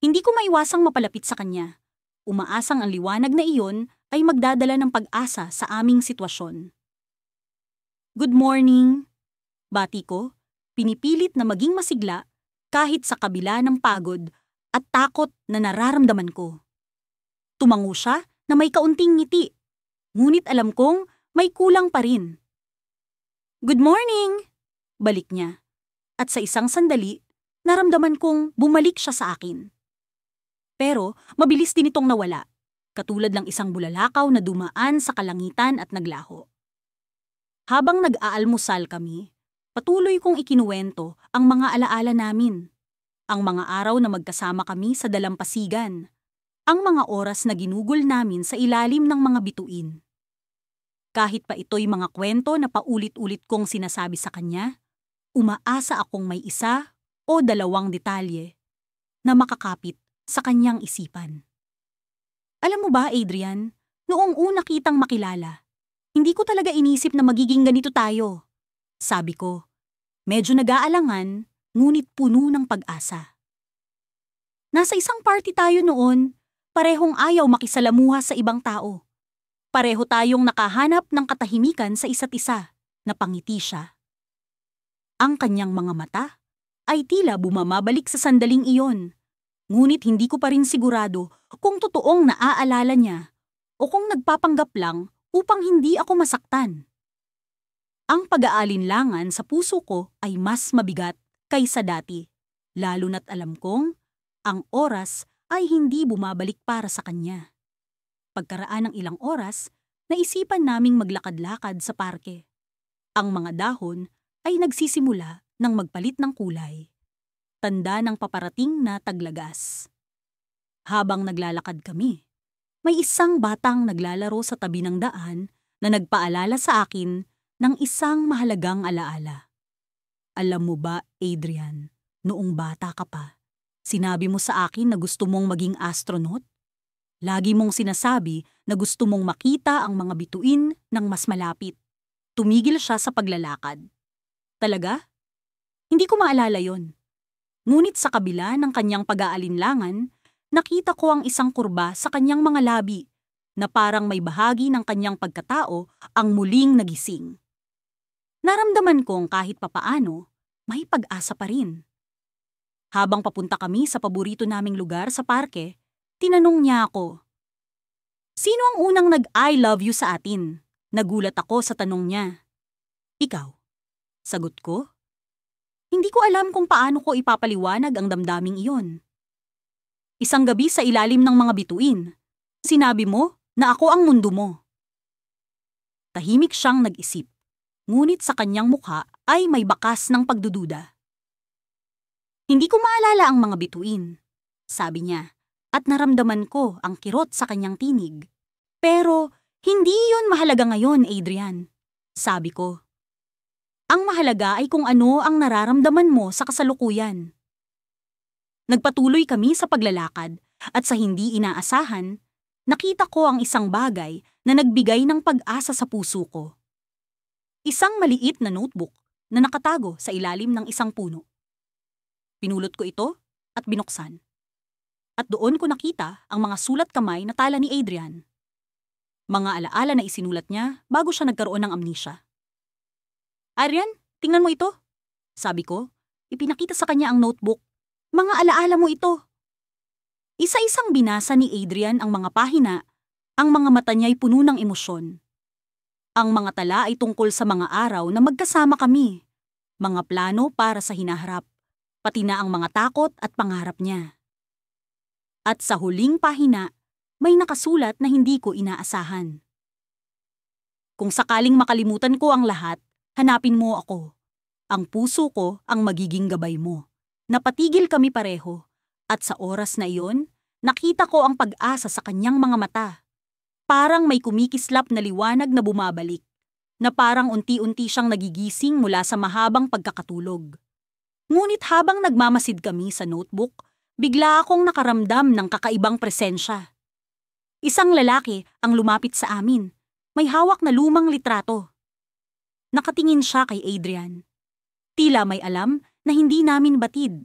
Hindi ko maiwasang mapalapit sa kanya. Umaasang ang liwanag na iyon ay magdadala ng pag-asa sa aming sitwasyon. Good morning, bati ko, pinipilit na maging masigla kahit sa kabila ng pagod at takot na nararamdaman ko. Tumango siya na may kaunting ngiti, ngunit alam kong may kulang pa rin. Good morning, balik niya. At sa isang sandali, naramdaman kong bumalik siya sa akin. Pero mabilis din itong nawala, katulad ng isang bulalakaw na dumaan sa kalangitan at naglaho. Habang nag-aalmusal kami, patuloy kong ikinuwento ang mga alaala namin. Ang mga araw na magkasama kami sa dalampasigan. Ang mga oras na ginugol namin sa ilalim ng mga bituin. Kahit pa ito'y mga kwento na paulit-ulit kong sinasabi sa kanya, umaasa akong may isa o dalawang detalye na makakapit sa kanyang isipan. Alam mo ba, Adrian, noong una kitang makilala, hindi ko talaga inisip na magiging ganito tayo. Sabi ko, medyo nag-aalangan, ngunit puno ng pag-asa. Nasa isang party tayo noon, parehong ayaw makisalamuha sa ibang tao. Pareho tayong nakahanap ng katahimikan sa isa't isa, napangiti siya. Ang kanyang mga mata ay tila bumabalik sa sandaling iyon, ngunit hindi ko pa rin sigurado kung totoong naaalala niya o kung nagpapanggap lang upang hindi ako masaktan. Ang pag-aalinlangan sa puso ko ay mas mabigat kaysa dati, lalo na't alam kong ang oras ay hindi bumabalik para sa kanya. Pagkaraan ng ilang oras, naisipan naming maglakad-lakad sa parke. Ang mga dahon ay nagsisimula ng magpalit ng kulay, tanda ng paparating na taglagas. Habang naglalakad kami, may isang batang naglalaro sa tabi ng daan na nagpaalala sa akin ng isang mahalagang alaala. Alam mo ba, Adrian, noong bata ka pa, sinabi mo sa akin na gusto mong maging astronaut? Lagi mong sinasabi na gusto mong makita ang mga bituin ng mas malapit. Tumigil siya sa paglalakad. Talaga? Hindi ko maalala yon. Ngunit sa kabila ng kanyang pag-aalinlangan, nakita ko ang isang kurba sa kanyang mga labi na parang may bahagi ng kanyang pagkatao ang muling nagising. Naramdaman kong kahit papaano, may pag-asa pa rin. Habang papunta kami sa paborito naming lugar sa parke, tinanong niya ako, "Sino ang unang nag-I love you sa atin?" Nagulat ako sa tanong niya. "Ikaw." Sagot ko. Hindi ko alam kung paano ko ipapaliwanag ang damdaming iyon. Isang gabi sa ilalim ng mga bituin, sinabi mo na ako ang mundo mo. Tahimik siyang nag-isip, ngunit sa kanyang mukha ay may bakas ng pagdududa. Hindi ko maalala ang mga bituin, sabi niya, at naramdaman ko ang kirot sa kanyang tinig. Pero hindi yun mahalaga ngayon, Adrian, sabi ko. Ang mahalaga ay kung ano ang nararamdaman mo sa kasalukuyan. Nagpatuloy kami sa paglalakad at sa hindi inaasahan, nakita ko ang isang bagay na nagbigay ng pag-asa sa puso ko. Isang maliit na notebook na nakatago sa ilalim ng isang puno. Pinulot ko ito at binuksan. At doon ko nakita ang mga sulat kamay na tala ni Adrian. Mga alaala na isinulat niya bago siya nagkaroon ng amnesia. "Adrian, tingnan mo ito," sabi ko. Ipinakita sa kanya ang notebook. "Mga alaala mo ito." Isa-isang binasa ni Adrian ang mga pahina, ang mga mata niya'y puno ng emosyon. Ang mga tala ay tungkol sa mga araw na magkasama kami, mga plano para sa hinaharap, pati na ang mga takot at pangarap niya. At sa huling pahina, may nakasulat na hindi ko inaasahan. "Kung sakaling makalimutan ko ang lahat, hanapin mo ako. Ang puso ko ang magiging gabay mo." Napatigil kami pareho, at sa oras na iyon, nakita ko ang pag-asa sa kanyang mga mata. Parang may kumikislap na liwanag na bumabalik, na parang unti-unti siyang nagigising mula sa mahabang pagkakatulog. Ngunit habang nagmamasid kami sa notebook, bigla akong nakaramdam ng kakaibang presensya. Isang lalaki ang lumapit sa amin, may hawak na lumang litrato. Nakatingin siya kay Adrian. Tila may alam na hindi namin batid.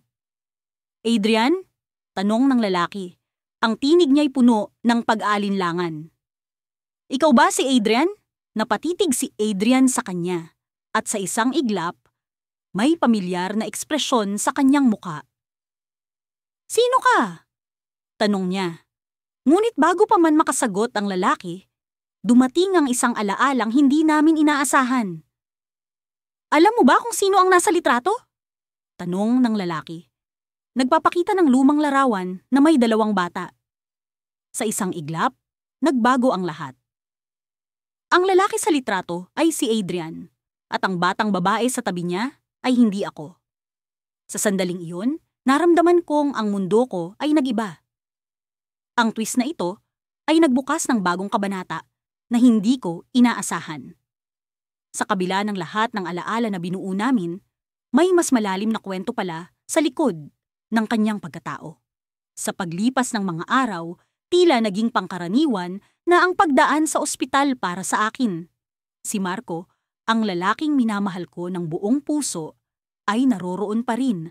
"Adrian?" tanong ng lalaki. Ang tinig niya'y puno ng pag-aalinlangan. Ikaw ba si Adrian? Napatitig si Adrian sa kanya at sa isang iglap, may pamilyar na ekspresyon sa kanyang muka. Sino ka? Tanong niya. Ngunit bago pa man makasagot ang lalaki, dumating ang isang alaalang hindi namin inaasahan. Alam mo ba kung sino ang nasa litrato? Tanong ng lalaki. Nagpapakita ng lumang larawan na may 2 bata. Sa isang iglap, nagbago ang lahat. Ang lalaki sa litrato ay si Adrian at ang batang babae sa tabi niya ay hindi ako. Sa sandaling iyon, naramdaman kong ang mundo ko ay nag-iba. Ang twist na ito ay nagbukas ng bagong kabanata na hindi ko inaasahan. Sa kabila ng lahat ng alaala na binuo namin, may mas malalim na kwento pala sa likod ng kanyang pagkatao. Sa paglipas ng mga araw, tila naging pangkaraniwan na ang pagdaan sa ospital para sa akin. Si Marco, ang lalaking minamahal ko ng buong puso, ay naroroon pa rin,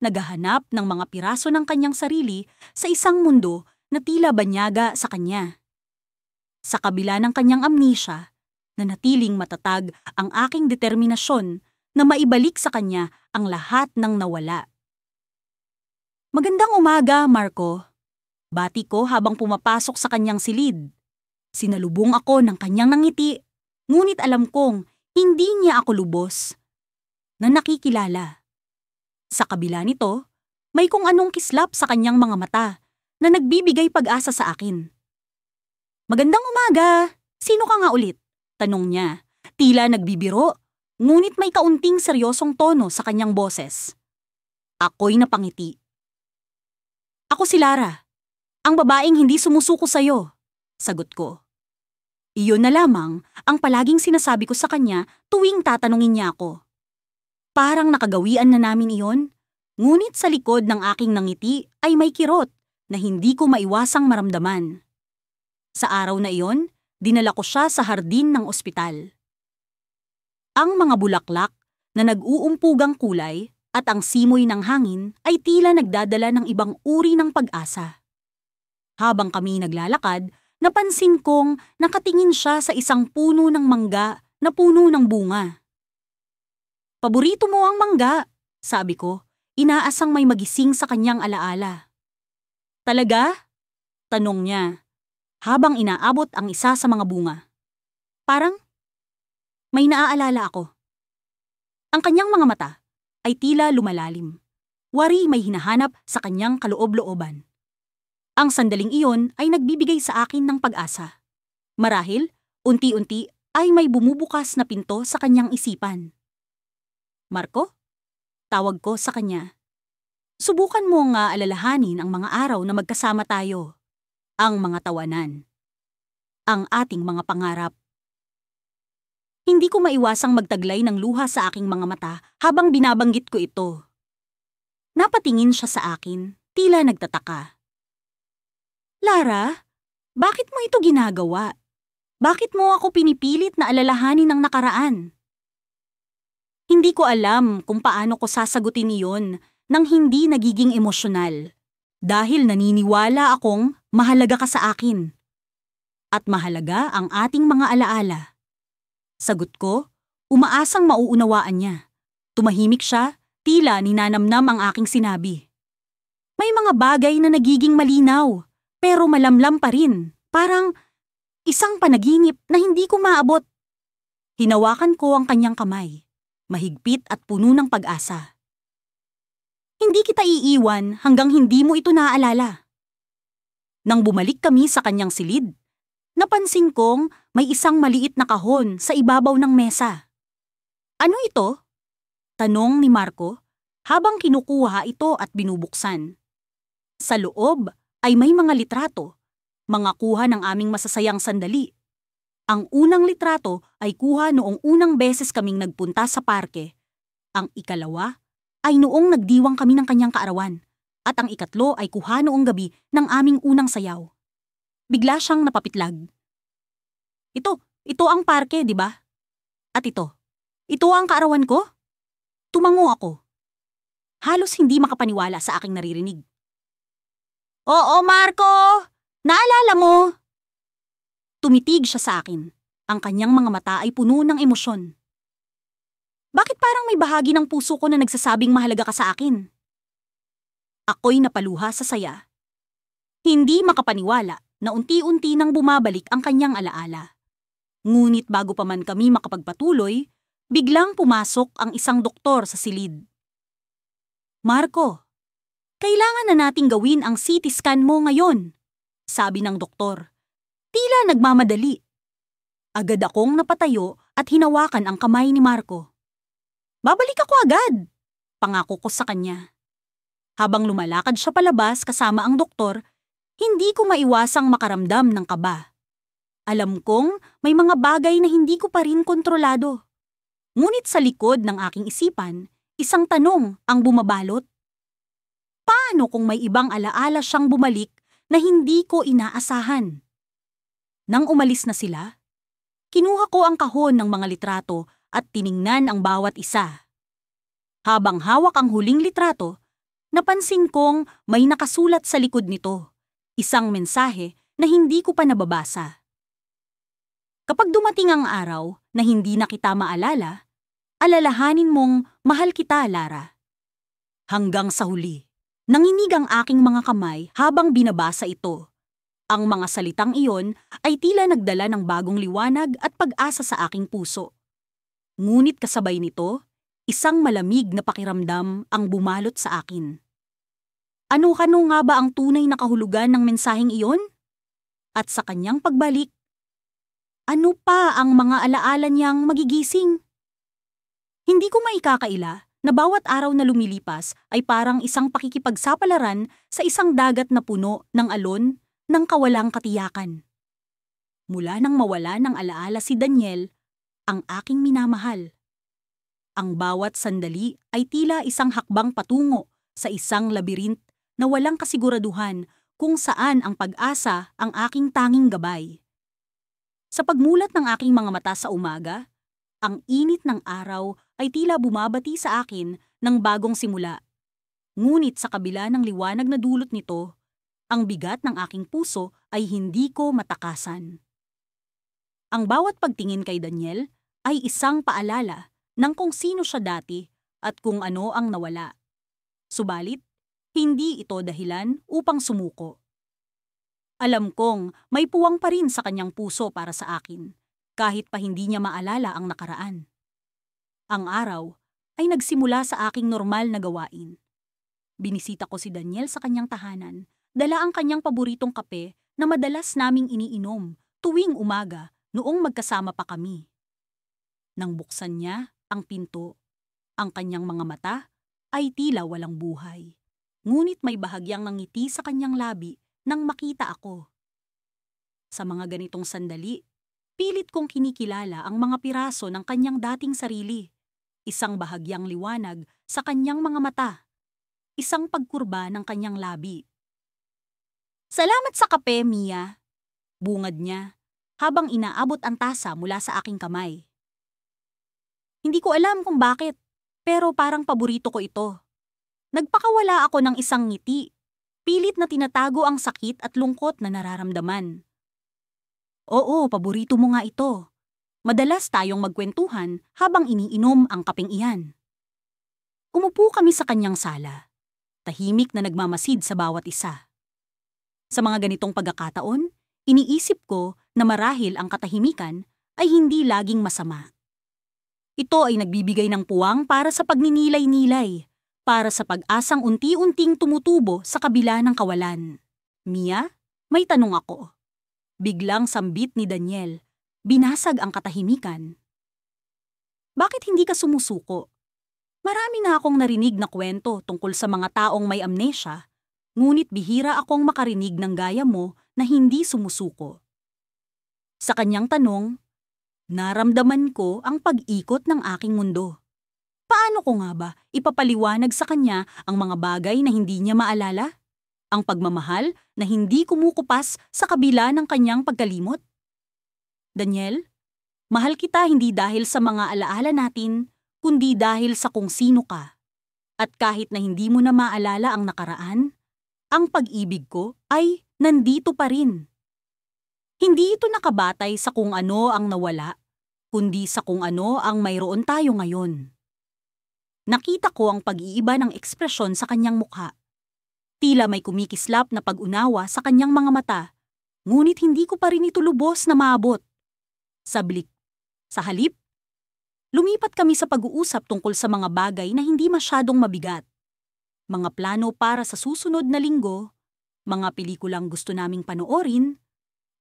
naghahanap ng mga piraso ng kanyang sarili sa isang mundo na tila banyaga sa kanya. Sa kabila ng kanyang amnesia, nanatiling matatag ang aking determinasyon na maibalik sa kanya ang lahat ng nawala. Magandang umaga, Marco. Bati ko habang pumapasok sa kanyang silid. Sinalubong ako ng kanyang nangiti, ngunit alam kong hindi niya ako lubos na nakikilala. Sa kabila nito, may kung anong kislap sa kanyang mga mata na nagbibigay pag-asa sa akin. Magandang umaga! Sino ka nga ulit? Tanong niya. Tila nagbibiro, ngunit may kaunting seryosong tono sa kanyang boses. Ako'y napangiti. Ako si Lara, ang babaeng hindi sumusuko sa'yo, sagot ko. Iyon na lamang ang palaging sinasabi ko sa kanya tuwing tatanungin niya ako. Parang nakagawian na namin iyon, ngunit sa likod ng aking nangiti ay may kirot na hindi ko maiwasang maramdaman. Sa araw na iyon, dinala ko siya sa hardin ng ospital. Ang mga bulaklak na nag-uumpugang kulay at ang simoy ng hangin ay tila nagdadala ng ibang uri ng pag-asa. Habang kami naglalakad, napansin kong nakatingin siya sa isang puno ng mangga na puno ng bunga. Paborito mo ang mangga, sabi ko, inaasang may magising sa kanyang alaala. Talaga? Tanong niya, habang inaabot ang isa sa mga bunga. Parang may naaalala ako. Ang kanyang mga mata ay tila lumalalim. Wari may hinahanap sa kanyang kaloob-looban. Ang sandaling iyon ay nagbibigay sa akin ng pag-asa. Marahil, unti-unti ay may bumubukas na pinto sa kanyang isipan. Marco? Tawag ko sa kanya. Subukan mo nga alalahanin ang mga araw na magkasama tayo. Ang mga tawanan. Ang ating mga pangarap. Hindi ko maiwasang magtaglay ng luha sa aking mga mata habang binabanggit ko ito. Napatingin siya sa akin, tila nagtataka. Lara, bakit mo ito ginagawa? Bakit mo ako pinipilit na alalahanin ng nakaraan? Hindi ko alam kung paano ko sasagutin iyon nang hindi nagiging emosyonal. Dahil naniniwala akong mahalaga ka sa akin. At mahalaga ang ating mga alaala. Sagot ko, umaasang mauunawaan niya. Tumahimik siya, tila ninanamnam ang aking sinabi. May mga bagay na nagiging malinaw, pero malamlam pa rin. Parang isang panaginip na hindi ko maabot. Hinawakan ko ang kanyang kamay, mahigpit at puno ng pag-asa. Hindi kita iiwan hanggang hindi mo ito naaalala. Nang bumalik kami sa kanyang silid, napansin kong may isang maliit na kahon sa ibabaw ng mesa. Ano ito? Tanong ni Marco habang kinukuha ito at binubuksan. Sa loob ay may mga litrato, mga kuha ng aming masasayang sandali. Ang unang litrato ay kuha noong unang beses kaming nagpunta sa parke. Ang ikalawa ay noong nagdiwang kami ng kanyang kaarawan, at ang ikatlo ay kuha noong gabi ng aming unang sayaw. Bigla siyang napapitlag. Ito ang parke, di ba? At ito ang kaarawan ko? Tumango ako. Halos hindi makapaniwala sa aking naririnig. Oo, Marco! Naalala mo? Tumitig siya sa akin. Ang kanyang mga mata ay puno ng emosyon. Bakit parang may bahagi ng puso ko na nagsasabing mahalaga ka sa akin? Ako'y napaluha sa saya. Hindi makapaniwala na unti-unti nang bumabalik ang kanyang alaala. Ngunit bago pa man kami makapagpatuloy, biglang pumasok ang isang doktor sa silid. Marco, kailangan na nating gawin ang CT scan mo ngayon, sabi ng doktor. Tila nagmamadali. Agad akong napatayo at hinawakan ang kamay ni Marco. Babalik ako agad, pangako ko sa kanya. Habang lumalakad siya palabas kasama ang doktor, hindi ko maiwasang makaramdam ng kaba. Alam kong may mga bagay na hindi ko pa rin kontrolado. Ngunit sa likod ng aking isipan, isang tanong ang bumabalot. Paano kung may ibang alaala siyang bumalik na hindi ko inaasahan? Nang umalis na sila, kinuha ko ang kahon ng mga litrato at tiningnan ang bawat isa. Habang hawak ang huling litrato, napansin kong may nakasulat sa likod nito, isang mensahe na hindi ko pa nababasa. Kapag dumating ang araw na hindi na kita maalala, alalahanin mong mahal kita, Lara. Hanggang sa huli, nanginig ang aking mga kamay habang binabasa ito. Ang mga salitang iyon ay tila nagdala ng bagong liwanag at pag-asa sa aking puso. Ngunit kasabay nito, isang malamig na pakiramdam ang bumalot sa akin. Ano-ano nga ba ang tunay na kahulugan ng mensaheng iyon? At sa kanyang pagbalik, ano pa ang mga alaala niyang magigising? Hindi ko maikakaila na bawat araw na lumilipas ay parang isang pakikipagsapalaran sa isang dagat na puno ng alon ng kawalang katiyakan. Mula nang mawala ng alaala si Daniel, ang aking minamahal. Ang bawat sandali ay tila isang hakbang patungo sa isang labirint na walang kasiguraduhan kung saan ang pag-asa ang aking tanging gabay. Sa pagmulat ng aking mga mata sa umaga, ang init ng araw ay tila bumabati sa akin ng bagong simula. Ngunit sa kabila ng liwanag na dulot nito, ang bigat ng aking puso ay hindi ko matakasan. Ang bawat pagtingin kay Daniel ay isang paalala ng kung sino siya dati at kung ano ang nawala. Subalit, hindi ito dahilan upang sumuko. Alam kong may puwang pa rin sa kanyang puso para sa akin, kahit pa hindi niya maalala ang nakaraan. Ang araw ay nagsimula sa aking normal na gawain. Binisita ko si Daniel sa kanyang tahanan, dala ang kanyang paboritong kape na madalas naming iniinom tuwing umaga noong magkasama pa kami. Nang buksan niya ang pinto, ang kanyang mga mata ay tila walang buhay. Ngunit may bahagyang nangiti sa kanyang labi nang makita ako. Sa mga ganitong sandali, pilit kong kinikilala ang mga piraso ng kanyang dating sarili. Isang bahagyang liwanag sa kanyang mga mata. Isang pagkurba ng kanyang labi. Salamat sa kape, Mia. Bungad niya habang inaabot ang tasa mula sa aking kamay. Hindi ko alam kung bakit, pero parang paborito ko ito. Nagpakawala ako ng isang ngiti. Pilit na tinatago ang sakit at lungkot na nararamdaman. Oo, paborito mo nga ito. Madalas tayong magkwentuhan habang iniinom ang kapeng iyan. Umupo kami sa kanyang sala. Tahimik na nagmamasid sa bawat isa. Sa mga ganitong pagkakataon, iniisip ko na marahil ang katahimikan ay hindi laging masama. Ito ay nagbibigay ng puwang para sa pagninilay-nilay, para sa pag-asang unti-unting tumutubo sa kabila ng kawalan. Mia, may tanong ako. Biglang sambit ni Daniel, binasag ang katahimikan. Bakit hindi ka sumusuko? Marami na akong narinig na kwento tungkol sa mga taong may amnesia, ngunit bihira akong makarinig ng gaya mo na hindi sumusuko. Sa kanyang tanong, naramdaman ko ang pag-ikot ng aking mundo. Paano ko nga ba ipapaliwanag sa kanya ang mga bagay na hindi niya maalala? Ang pagmamahal na hindi kumukupas sa kabila ng kanyang pagkalimot? Daniel, mahal kita hindi dahil sa mga alaala natin, kundi dahil sa kung sino ka. At kahit na hindi mo na maalala ang nakaraan, ang pag-ibig ko ay nandito pa rin. Hindi ito nakabatay sa kung ano ang nawala, kundi sa kung ano ang mayroon tayo ngayon. Nakita ko ang pag-iiba ng ekspresyon sa kanyang mukha. Tila may kumikislap na pag-unawa sa kanyang mga mata, ngunit hindi ko pa rin ito lubos na maabot. Sa halip, lumipat kami sa pag-uusap tungkol sa mga bagay na hindi masyadong mabigat. Mga plano para sa susunod na linggo, mga pelikulang gusto naming panoorin,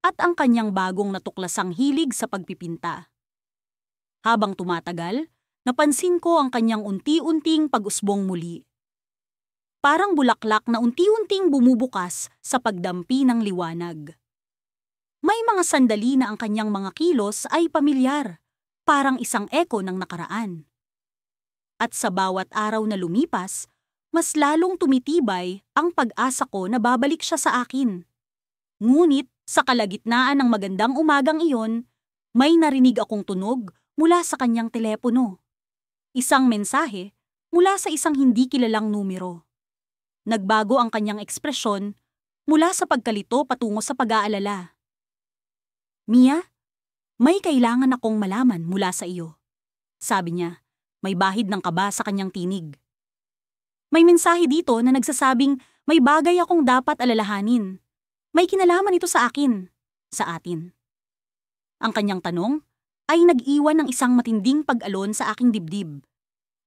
at ang kanyang bagong natuklasang hilig sa pagpipinta. Habang tumatagal, napansin ko ang kanyang unti-unting pag-usbong muli. Parang bulaklak na unti-unting bumubukas sa pagdampi ng liwanag. May mga sandali na ang kanyang mga kilos ay pamilyar, parang isang eko ng nakaraan. At sa bawat araw na lumipas, mas lalong tumitibay ang pag-asa ko na babalik siya sa akin. Ngunit sa kalagitnaan ng magandang umagang iyon, may narinig akong tunog mula sa kanyang telepono. Isang mensahe mula sa isang hindi kilalang numero. Nagbago ang kanyang ekspresyon mula sa pagkalito patungo sa pag-aalala. "Mia, may kailangan akong malaman mula sa iyo," sabi niya, may bahid ng kaba sa kanyang tinig. "May mensahe dito na nagsasabing may bagay akong dapat alalahanin. May kinalaman ito sa akin, sa atin." Ang kanyang tanong ay nag-iwan ng isang matinding pag-alon sa aking dibdib.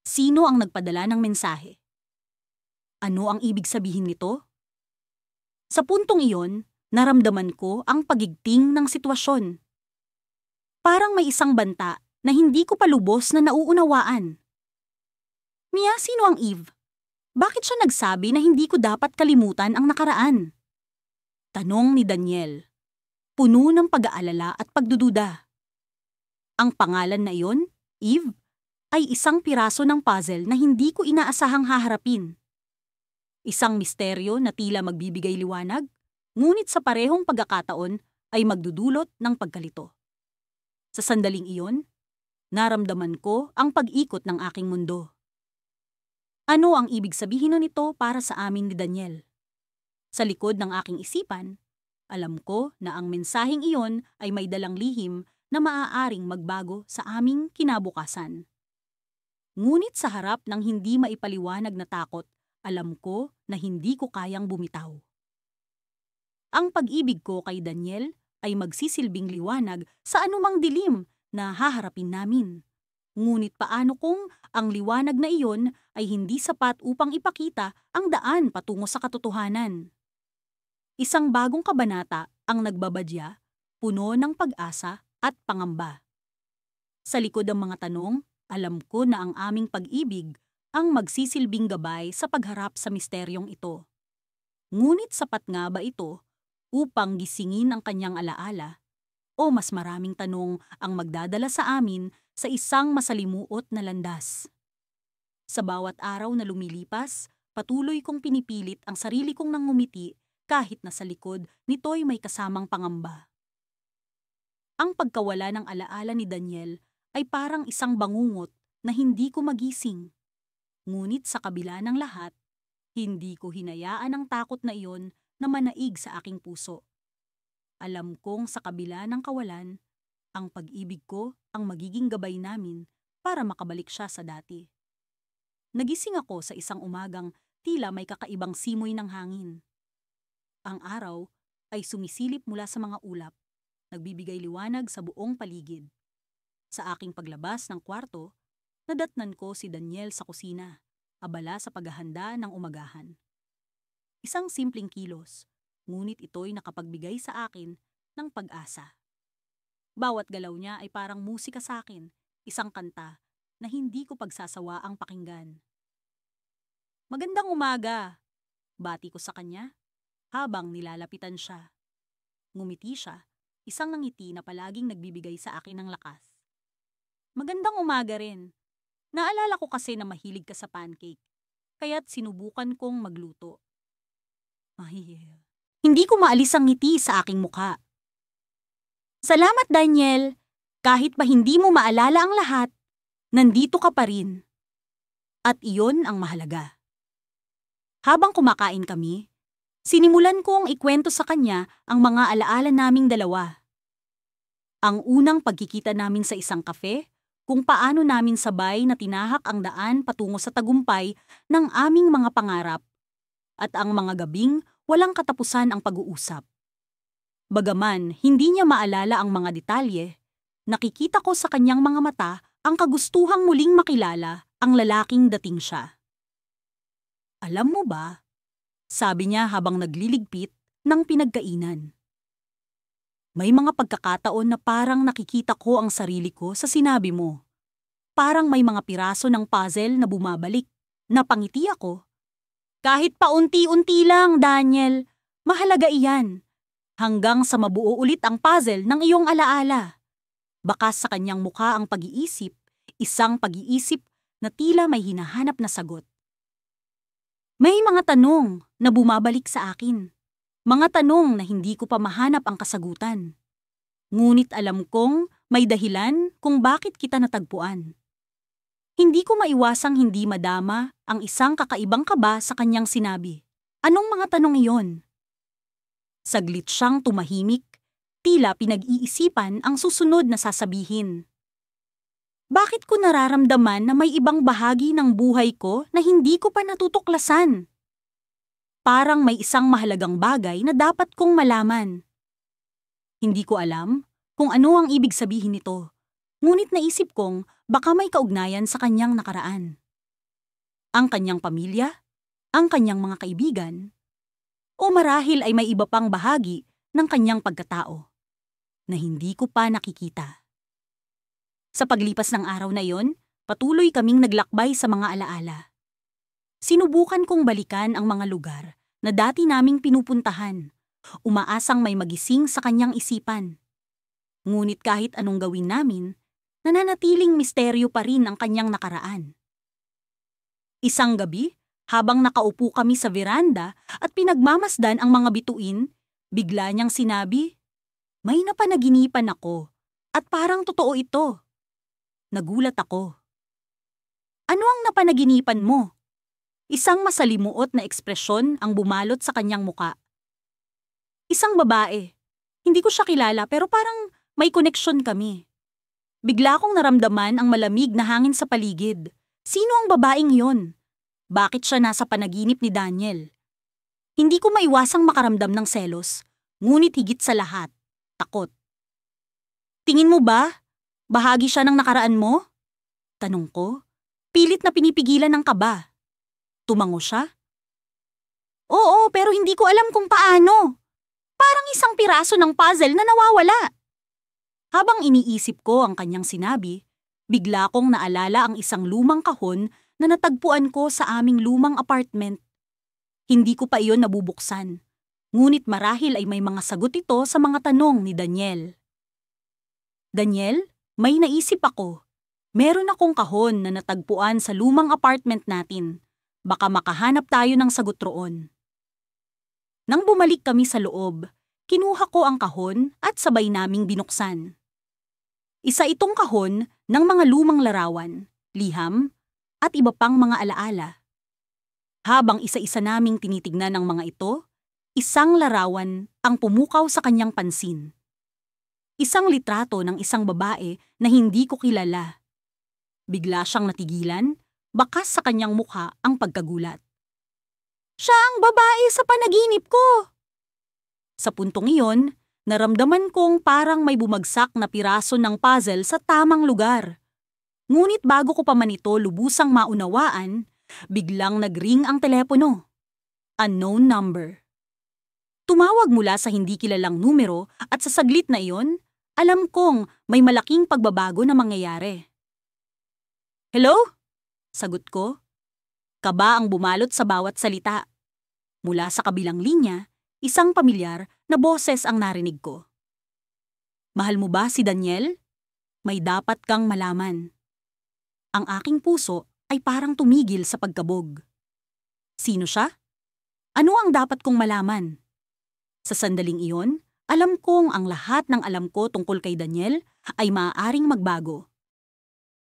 Sino ang nagpadala ng mensahe? Ano ang ibig sabihin nito? Sa puntong iyon, naramdaman ko ang pagigting ng sitwasyon. Parang may isang banta na hindi ko pa lubos na nauunawaan. "Mia, sino ang Eve? Bakit siya nagsabi na hindi ko dapat kalimutan ang nakaraan?" Tanong ni Daniel, puno ng pag-aalala at pagdududa. Ang pangalan na iyon, Eve, ay isang piraso ng puzzle na hindi ko inaasahang haharapin. Isang misteryo na tila magbibigay liwanag, ngunit sa parehong pagkakataon ay magdudulot ng pagkalito. Sa sandaling iyon, naramdaman ko ang pag-ikot ng aking mundo. Ano ang ibig sabihin nito para sa amin ni Daniel? Sa likod ng aking isipan, alam ko na ang mensaheng iyon ay may dalang lihim na maaaring magbago sa aming kinabukasan. Ngunit sa harap ng hindi maipaliwanag na takot, alam ko na hindi ko kayang bumitaw. Ang pag-ibig ko kay Daniel ay magsisilbing liwanag sa anumang dilim na haharapin namin. Ngunit paano kung ang liwanag na iyon ay hindi sapat upang ipakita ang daan patungo sa katotohanan? Isang bagong kabanata ang nagbabadya, puno ng pag-asa at pangamba. Sa likod ng mga tanong, alam ko na ang aming pag-ibig ang magsisilbing gabay sa pagharap sa misteryong ito. Ngunit sapat nga ba ito upang gisingin ang kanyang alaala, o mas maraming tanong ang magdadala sa amin sa isang masalimuot na landas? Sa bawat araw na lumilipas, patuloy kong pinipilit ang sarili kong nangumiti kahit na sa likod nito'y may kasamang pangamba. Ang pagkawala ng alaala ni Daniel ay parang isang bangungot na hindi ko magising. Ngunit sa kabila ng lahat, hindi ko hinayaan ang takot na iyon na manaig sa aking puso. Alam kong sa kabila ng kawalan, ang pag-ibig ko ang magiging gabay namin para makabalik siya sa dati. Nagising ako sa isang umagang tila may kakaibang simoy ng hangin. Ang araw ay sumisilip mula sa mga ulap, nagbibigay liwanag sa buong paligid. Sa aking paglabas ng kwarto, nadatnan ko si Daniel sa kusina, abala sa paghahanda ng umagahan. Isang simpleng kilos, ngunit ito'y nakapagbigay sa akin ng pag-asa. Bawat galaw niya ay parang musika sa akin, isang kanta na hindi ko pagsasawaang pakinggan. "Magandang umaga," bati ko sa kanya habang nilalapitan siya. Ngumiti siya, isang ngiti na palaging nagbibigay sa akin ng lakas. "Magandang umaga rin. Naalala ko kasi na mahilig ka sa pancake, kaya't sinubukan kong magluto." Hindi ko maalis ang ngiti sa aking mukha. "Salamat, Daniel. Kahit pa hindi mo maalala ang lahat, nandito ka pa rin. At iyon ang mahalaga." Habang kumakain kami, sinimulan kong ikwento sa kanya ang mga alaala naming dalawa. Ang unang pagkikita namin sa isang kafe, kung paano namin sabay na tinahak ang daan patungo sa tagumpay ng aming mga pangarap, at ang mga gabing walang katapusan ang pag-uusap. Bagaman hindi niya maalala ang mga detalye, nakikita ko sa kanyang mga mata ang kagustuhang muling makilala ang lalaking dating siya. Alam mo ba? Sabi niya habang nagliligpit ng pinagkainan. May mga pagkakataon na parang nakikita ko ang sarili ko sa sinabi mo. Parang may mga piraso ng puzzle na bumabalik. Napangiti ako. Kahit paunti-unti lang, Daniel. Mahalaga iyan. Hanggang sa mabuo ulit ang puzzle ng iyong alaala. Bakas sa kanyang mukha ang pag-iisip, isang pag-iisip na tila may hinahanap na sagot. May mga tanong na bumabalik sa akin. Mga tanong na hindi ko pa mahanap ang kasagutan. Ngunit alam kong may dahilan kung bakit kita natagpuan. Hindi ko maiwasang hindi madama ang isang kakaibang kaba sa kanyang sinabi. Anong mga tanong iyon? Saglit siyang tumahimik, tila pinag-iisipan ang susunod na sasabihin. Bakit ko nararamdaman na may ibang bahagi ng buhay ko na hindi ko pa natutuklasan? Parang may isang mahalagang bagay na dapat kong malaman. Hindi ko alam kung ano ang ibig sabihin nito, ngunit naisip kong baka may kaugnayan sa kanyang nakaraan. Ang kanyang pamilya, ang kanyang mga kaibigan, o marahil ay may iba pang bahagi ng kanyang pagkatao na hindi ko pa nakikita. Sa paglipas ng araw na iyon, patuloy kaming naglakbay sa mga alaala. Sinubukan kong balikan ang mga lugar na dati naming pinupuntahan, umaasang may magising sa kanyang isipan. Ngunit kahit anong gawin namin, nananatiling misteryo pa rin ang kanyang nakaraan. Isang gabi, habang nakaupo kami sa veranda at pinagmamasdan ang mga bituin, bigla niyang sinabi, "May napanaginipan ako at parang totoo ito." Nagulat ako. Ano ang napanaginipan mo? Isang masalimuot na ekspresyon ang bumalot sa kanyang muka. Isang babae. Hindi ko siya kilala pero parang may koneksyon kami. Bigla kong naramdaman ang malamig na hangin sa paligid. Sino ang babaeng yon? Bakit siya nasa panaginip ni Daniel? Hindi ko maiwasang makaramdam ng selos, ngunit higit sa lahat, takot. Tingin mo ba? Bahagi siya ng nakaraan mo? Tanong ko, pilit na pinipigilan ng kaba. Tumango siya? Oo, pero hindi ko alam kung paano. Parang isang piraso ng puzzle na nawawala. Habang iniisip ko ang kanyang sinabi, bigla kong naalala ang isang lumang kahon na natagpuan ko sa aming lumang apartment. Hindi ko pa iyon nabubuksan, ngunit marahil ay may mga sagot ito sa mga tanong ni Daniel. Daniel, may naisip ako. Meron akong kahon na natagpuan sa lumang apartment natin. Baka makahanap tayo ng sagot roon. Nang bumalik kami sa loob, kinuha ko ang kahon at sabay naming binuksan. Isa itong kahon ng mga lumang larawan, liham, at iba pang mga alaala. Habang isa-isa naming tinitignan ang mga ito, isang larawan ang pumukaw sa kanyang pansin. Isang litrato ng isang babae na hindi ko kilala. Bigla siyang natigilan. Bakas sa kanyang mukha ang pagkagulat. Siya ang babae sa panaginip ko! Sa puntong iyon, naramdaman kong parang may bumagsak na piraso ng puzzle sa tamang lugar. Ngunit bago ko pa man ito lubusang maunawaan, biglang nag-ring ang telepono. Unknown number. Tumawag mula sa hindi kilalang numero at sa saglit na iyon, alam kong may malaking pagbabago na mangyayari. Hello? Sagot ko. Kaba ang bumalot sa bawat salita. Mula sa kabilang linya, isang pamilyar na boses ang narinig ko. Mahal mo ba si Daniel? May dapat kang malaman. Ang aking puso ay parang tumigil sa pagkabog. Sino siya? Ano ang dapat kong malaman? Sa sandaling iyon, alam kong ang lahat ng alam ko tungkol kay Daniel ay maaaring magbago.